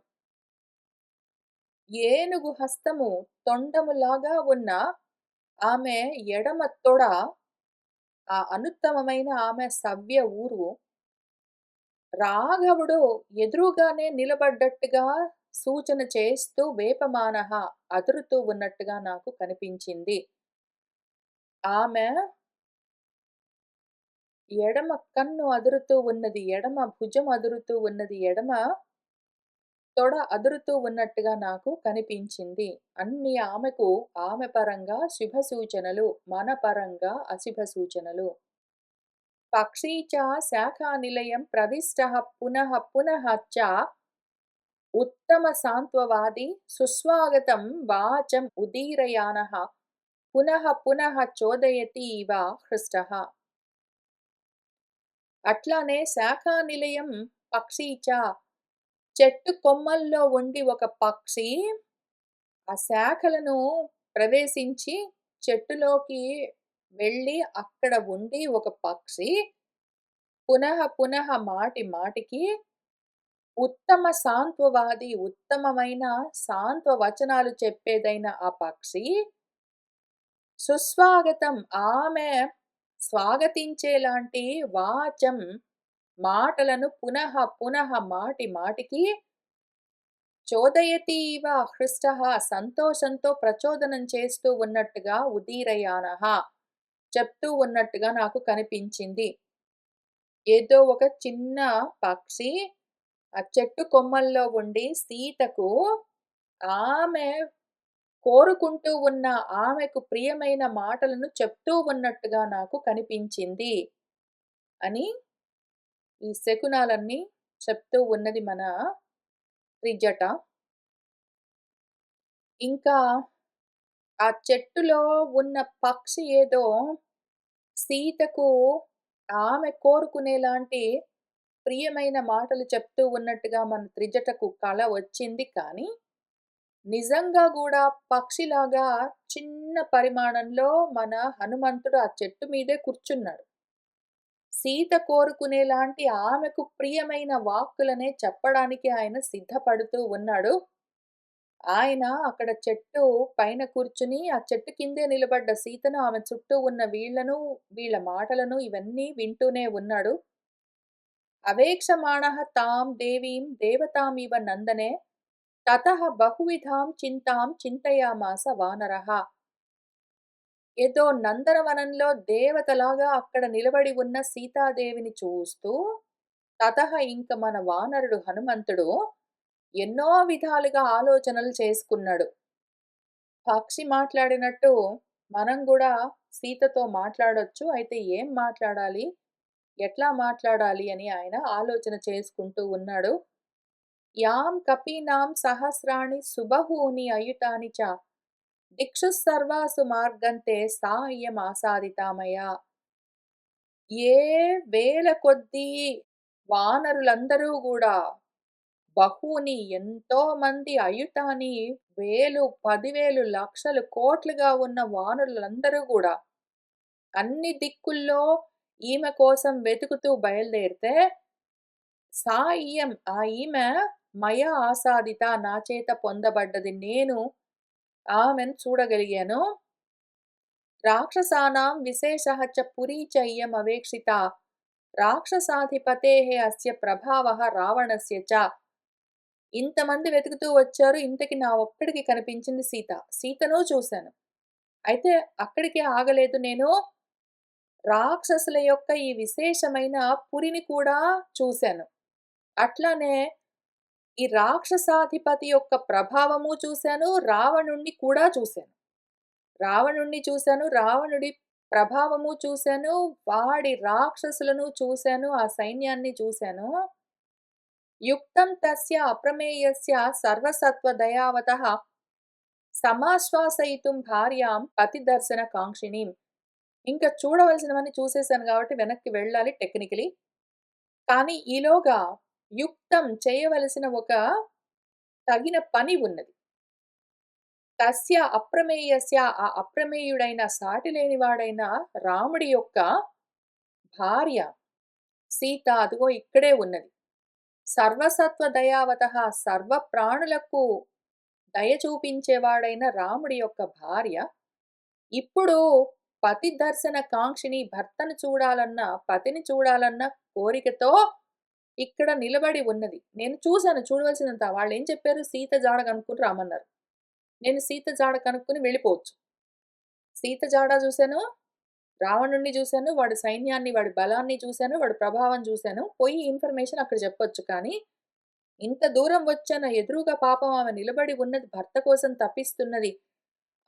ఏనుగు హస్తము తొండములాగా ఉన్న ఆమె ఎడమ తొడ, ఆ అనుత్తమమైన ఆమె సవ్య ఊరు రాఘవుడు ఎదురుగానే నిలబడ్డట్టుగా సూచన చేస్తూ వేపమానః అదురుతూ ఉన్నట్టుగా నాకు కనిపించింది. ఆమె ఎడమ కన్ను అదురుతూ ఉన్నది, ఎడమ భుజం అదురుతూ ఉన్నది, ఎడమ తొడ అదురుతూ ఉన్నట్టుగా నాకు కనిపించింది. అన్ని ఆమెకు ఆమె పరంగా శుభ సూచనలు, మన పరంగా అశుభ సూచనలు. పక్షీ చ శాఖానిలయం ప్రవిష్టః పునః పునః చ ఉత్తమ సాంత్వవాది సుస్వాగతం వాచం ఉదీరయానః పునః పునః చోదయతి ఇవ హృష్టః. అట్లానే శాఖానిలయం పక్షీ చ, చెట్టు కొమ్మల్లో ఉండి ఒక పక్షి ఆ శాఖలను ప్రవేశించి చెట్టులోకి వెళ్ళి అక్కడ ఉండి ఒక పక్షి పునః పునః మాటి మాటికి ఉత్తమ సాంత్వవాది, ఉత్తమమైన సాంత్వ వచనాలు చెప్పేదైన ఆ పక్షి సుస్వాగతం, ఆమె స్వాగతించేలాంటి వాచం మాటలను పునః పునః మాటి మాటికి చోదయతి ఇవ హృష్టః సంతోషంతో ప్రచోదనం చేస్తూ ఉన్నట్టుగా ఉదీరయానః చెప్తూ ఉన్నట్టుగా నాకు కనిపించింది. ఏదో ఒక చిన్న పక్షి ఆ చెట్టు కొమ్మల్లో ఉండి సీతకు ఆమె కోరుకుంటూ ఉన్న ఆమెకు ప్రియమైన మాటలను చెప్తూ ఉన్నట్టుగా నాకు కనిపించింది అని ఈ శకునాలన్నీ చెప్తూ ఉన్నది మన త్రిజట. ఇంకా ఆ చెట్టులో ఉన్న పక్షి ఏదో సీతకు ఆమె కోరుకునేలాంటి ప్రియమైన మాటలు చెప్తూ ఉన్నట్టుగా మన త్రిజటకు కల వచ్చింది. కానీ నిజంగా గూడా పక్షిలాగా చిన్న పరిమాణంలో మన హనుమంతుడు ఆ చెట్టు మీదే కూర్చున్నాడు. సీత కోరుకునేలాంటి ఆమెకు ప్రియమైన వాక్కులనే చెప్పడానికి ఆయన సిద్ధపడుతూ ఉన్నాడు. ఆయన అక్కడ చెట్టు పైన కూర్చుని ఆ చెట్టు కిందే నిలబడ్డ సీతను, ఆమె చుట్టూ ఉన్న వీళ్ళను, వీళ్ళ మాటలను ఇవన్నీ వింటూనే ఉన్నాడు. అవేక్షమాణః తాం దేవీం దేవతామివ నందనే తతః బహువిధాం చింతాం చింతయామాస వానరః. ఏదో నందనవనంలో దేవతలాగా అక్కడ నిలబడి ఉన్న సీతాదేవిని చూస్తూ, తతః ఇంక మన వానరుడు హనుమంతుడు ఎన్నో విధాలుగా ఆలోచనలు చేసుకున్నాడు. పక్షి మాట్లాడినట్టు మనం గూడా సీతతో మాట్లాడొచ్చు. అయితే ఏం మాట్లాడాలి? ఎట్లా మాట్లాడాలి? అని ఆయన ఆలోచన చేసుకుంటూ ఉన్నాడు. యాం కపీనాం సహస్రాణి సుబహూని అయుతాని చ దిక్షుః సర్వాసు మార్గంతే సా ఇయమాసాదితా మయా. ఏ వేల కొద్దీ వానరులందరూ గూడా బహూని ఎంతో మంది అయుతాని వేలు, 10,000, లక్షలు, కోట్లుగా ఉన్న వానరులందరూ గూడా అన్ని దిక్కుల్లో ఈమె కోసం వెతుకుతూ బయలుదేరితే సాయియం ఈమె మయా ఆసాదిత నా చేత పొందబడ్డది. నేను ఆమెను చూడగలిగాను. రాక్షసానాం విశేషః చ పురీ చ ఇయం అవేక్షితా. రాక్షసాధిపతేః అస్య ప్రభావః రావణస్య చ. ఇంతమంది వెతుకుతూ వచ్చారు. ఇంతకి నా ఒక్కడికి కనిపించింది సీత. సీతను చూశాను. అయితే అక్కడికే ఆగలేదు నేను. రాక్షసుల యొక్క ఈ విశేషమైన పురిని కూడా చూశాను. అట్లానే ఈ రాక్షసాధిపతి యొక్క ప్రభావము చూశాను. రావణుణ్ణి కూడా చూశాను. రావణుణ్ణి చూశాను. రావణుడి ప్రభావము చూశాను. వాడి రాక్షసులను చూశాను. ఆ సైన్యాన్ని చూశాను. యుక్తం తస్య అప్రమేయస్య సర్వసత్వ దయావతః సమాశ్వాసయితుం భార్యాం పతిదర్శన కాంక్షిణీం. ఇంకా చూడవలసినవన్నీ చూసేసాను గాబట్టి వెనక్కి వెళ్ళాలి టెక్నికలీ. కానీ ఈలోగా యుక్తం చేయవలసిన ఒక తగిన పని ఉన్నది. తస్య అప్రమేయస్య ఆ అప్రమేయుడైన సాటిలేనివాడైన రాముడి యొక్క భార్య సీత అదిగో ఇక్కడే ఉన్నది. సర్వసత్వ దయావతః సర్వ ప్రాణులకు దయ చూపించేవాడైన రాముడి యొక్క భార్య ఇప్పుడు పతి దర్శన కాంక్షిని భర్తను చూడాలన్న, పతిని చూడాలన్న కోరికతో ఇక్కడ నిలబడి ఉన్నది. నేను చూసాను చూడవలసినంత. వాళ్ళేం చెప్పారు? సీత జాడ కనుక్కొని రమ్మన్నారు. నేను సీత జాడ కనుక్కొని వెళ్ళిపోవచ్చు. సీత జాడ చూసాను, రావణుడిని చూసాను, వాడి సైన్యాన్ని, వాడి బలాన్ని చూసాను, వాడి ప్రభావం చూసాను. పోయి ఇన్ఫర్మేషన్ అక్కడ చెప్పొచ్చు. కానీ ఇంత దూరం వచ్చాను. ఎదురుగా పాపం ఆమె నిలబడి ఉన్నది. భర్త కోసం తపిస్తున్నది.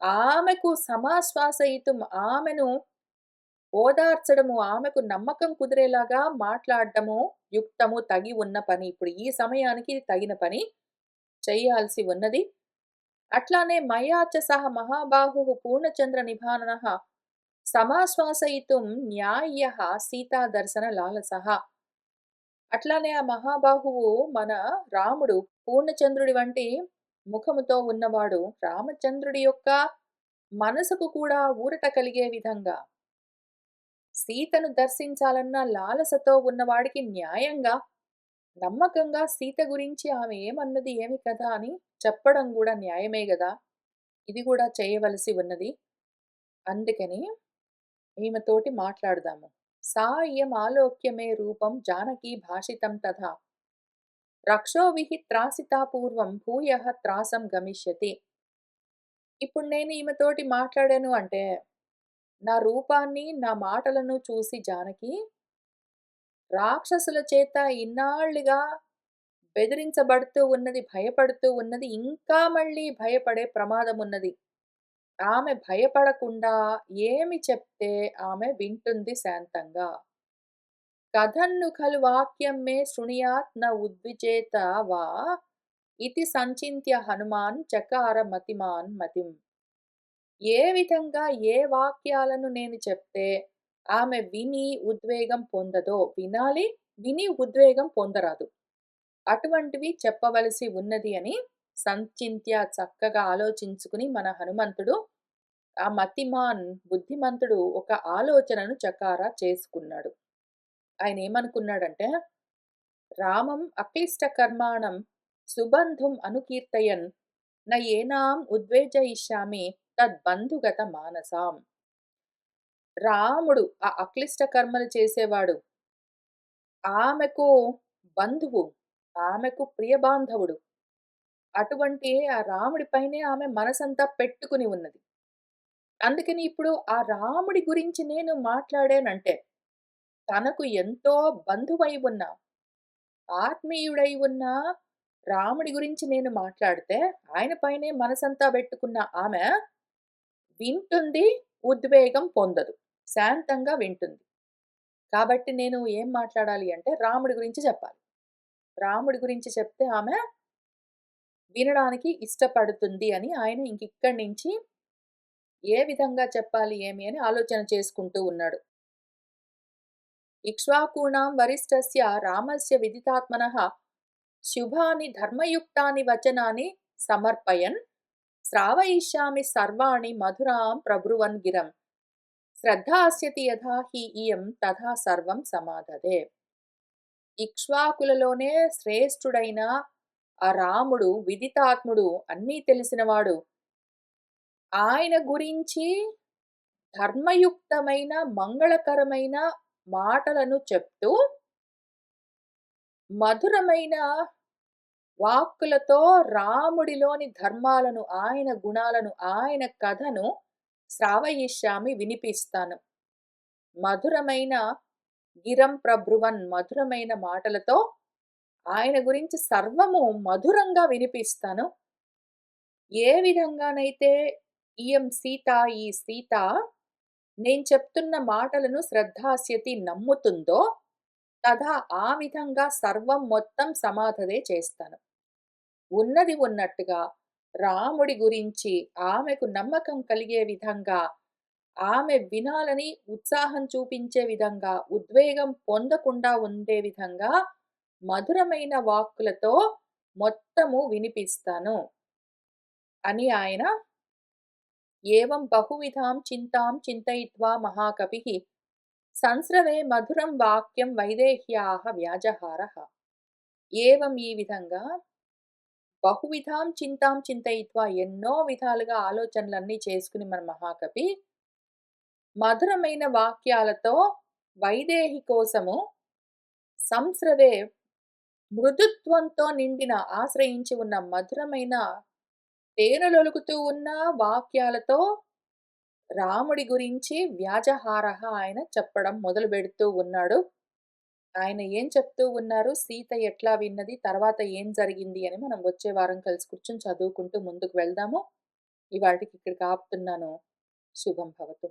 ఆమెకు సమాశ్వాసయితుం ఆమెను ఓదార్చడము, ఆమెకు నమ్మకం కుదిరేలాగా మాట్లాడడము యుక్తము, తగి ఉన్న పని. ఇప్పుడు ఈ సమయానికి ఇది తగిన పని చేయాల్సి ఉన్నది. అట్లానే మయా చ సహ మహాబాహుః పూర్ణచంద్ర నిభాననః సమాశ్వాసయితుం న్యాయ్యః సీతా దర్శన లాలసః. అట్లానే ఆ మహాబాహువు మన రాముడు పూర్ణచంద్రుడి వంటి ముఖముతో ఉన్నవాడు. రామచంద్రుడి యొక్క మనసుకు కూడా ఊరట కలిగే విధంగా సీతను దర్శించాలన్న లాలసతో ఉన్నవాడికి న్యాయంగా, నమ్మకంగా సీత గురించి ఆమె ఏమన్నది, ఏమి కదా అని చెప్పడం గూడా న్యాయమే గదా! ఇది గూడా చేయవలసి ఉన్నది. అందుకని ఈమెతోటి మాట్లాడదాము. సా ఇయమాలోక్య మే రూపం జానకీ భాషితం తథా రక్షోభిః త్రాసితా పూర్వం భూయః త్రాసం గమిష్యతి. ఇప్పుడు నేను ఈమెతోటి మాట్లాడాను అంటే, నా రూపాన్ని, నా మాటలను చూసి జానకి రాక్షసుల చేత ఇన్నాళ్లుగా బెదిరించబడుతూ ఉన్నది, భయపడుతూ ఉన్నది. ఇంకా మళ్ళీ భయపడే ప్రమాదమున్నది. ఆమె భయపడకుండా ఏమి చెప్తే ఆమె వింటుంది శాంతంగా. కథన్ను ఖలు వాక్యం మే శృణుయాత్ న ఉద్విజేత వా ఇతి సంచింత్య హనుమాన్ చకార మతిమాన్ మతిం. ఏ విధంగా ఏ వాక్యాలను నేను చెప్తే ఆమె విని ఉద్వేగం పొందదో, వినాలి, విని ఉద్వేగం పొందరాదు. అటువంటివి చెప్పవలసి ఉన్నది అని సంచింత్య చక్కగా ఆలోచించుకుని మన హనుమంతుడు ఆ మతిమాన్ బుద్ధిమంతుడు ఒక ఆలోచనను చకారా చేసుకున్నాడు. ఆయన ఏమనుకున్నాడంటే, రామం అక్లిష్ట కర్మాణం సుబంధుం అనుకీర్తయన్ న ఏనాం ఉద్వేజయిష్యామి తద్బంధుగత మానసాం. రాముడు ఆ అక్లిష్ట కర్మలు చేసేవాడు. ఆమెకు బంధువు, ఆమెకు ప్రియబాంధవుడు. అటువంటి ఆ రాముడి పైనే ఆమె మనసంతా పెట్టుకుని ఉన్నది. అందుకని ఇప్పుడు ఆ రాముడి గురించి నేను మాట్లాడానంటే, తనకు ఎంతో బంధువై ఉన్న, ఆత్మీయుడై ఉన్న రాముడి గురించి నేను మాట్లాడితే, ఆయన పైనే మనసంతా బెట్టుకున్న ఆమె వింటుంది, ఉద్వేగం పొందదు. శాంతంగా వింటుంది. కాబట్టి నేను ఏం మాట్లాడాలి అంటే, రాముడి గురించి చెప్పాలి. రాముడి గురించి చెప్తే ఆమె వినడానికి ఇష్టపడుతుంది అని ఆయన ఇంకిక్కడి నుంచి ఏ విధంగా చెప్పాలి ఏమి అని ఆలోచన చేసుకుంటూ ఉన్నాడు. ఇక్ష్వాకూణాం వరిష్టస్య రామస్య విదితాత్మనః శుభాని ధర్మయుక్తాని వచనాని సమర్పయన్ శ్రావయిష్యామి సర్వాణి మధురాం ప్రభ్రువన్ గిరం శ్రద్ధాస్యతి యథా హి ఇయం తథా సర్వం సమాదదే. ఇక్ష్వాకులలోనే శ్రేష్ఠుడైన ఆ రాముడు విదితాత్ముడు, అన్నీ తెలిసినవాడు. ఆయన గురించి ధర్మయుక్తమైన, మంగళకరమైన మాటలను చెప్తూ, మధురమైన వాక్కులతో రాముడిలోని ధర్మాలను, ఆయన గుణాలను, ఆయన కథను శ్రావయిష్యామి వినిపిస్తాను. మధురమైన గిరం ప్రభ్రువన్ మధురమైన మాటలతో ఆయన గురించి సర్వము మధురంగా వినిపిస్తాను. ఏ విధంగానైతే ఈ సీత నేను చెప్తున్న మాటలను శ్రద్ధాస్యతి నమ్ముతుందో, తథా ఆ విధంగా సర్వం మొత్తం సమాధదే చేస్తాను. ఉన్నది ఉన్నట్టుగా రాముడి గురించి ఆమెకు నమ్మకం కలిగే విధంగా, ఆమె వినాలని ఉత్సాహం చూపించే విధంగా, ఉద్వేగం పొందకుండా ఉండే విధంగా మధురమైన వాక్కులతో మొత్తము వినిపిస్తాను అని ఆయన ఏవం బహువిధాం చింతాం చింతయిత్వా మహాకవిః సంస్రవే మధురం వాక్యం వైదేహ్యాః వ్యాజహారః. ఏవం ఈ విధంగా బహువిధాం చింతాం చింతయిత్వా ఎన్నో విధాలుగా ఆలోచనలన్నీ చేసుకుని మన మహాకవి మధురమైన వాక్యాలతో వైదేహి కోసము సంస్రవే మృదుత్వంతో నిండిన ఆశ్రయించి ఉన్న మధురమైన తేనెలొలుకుతూ ఉన్న వాక్యాలతో రాముడి గురించి వ్యాజహారః ఆయన చెప్పడం మొదలుపెడుతూ ఉన్నాడు. ఆయన ఏం చెప్తూ ఉన్నారు? సీత ఎట్లా విన్నది? తర్వాత ఏం జరిగింది? అని మనం వచ్చే వారం కలిసి కూర్చొని చదువుకుంటూ ముందుకు వెళ్దాము. ఇవాల్టికి ఇక్కడికి ఆపుతున్నాను. శుభం భవతు.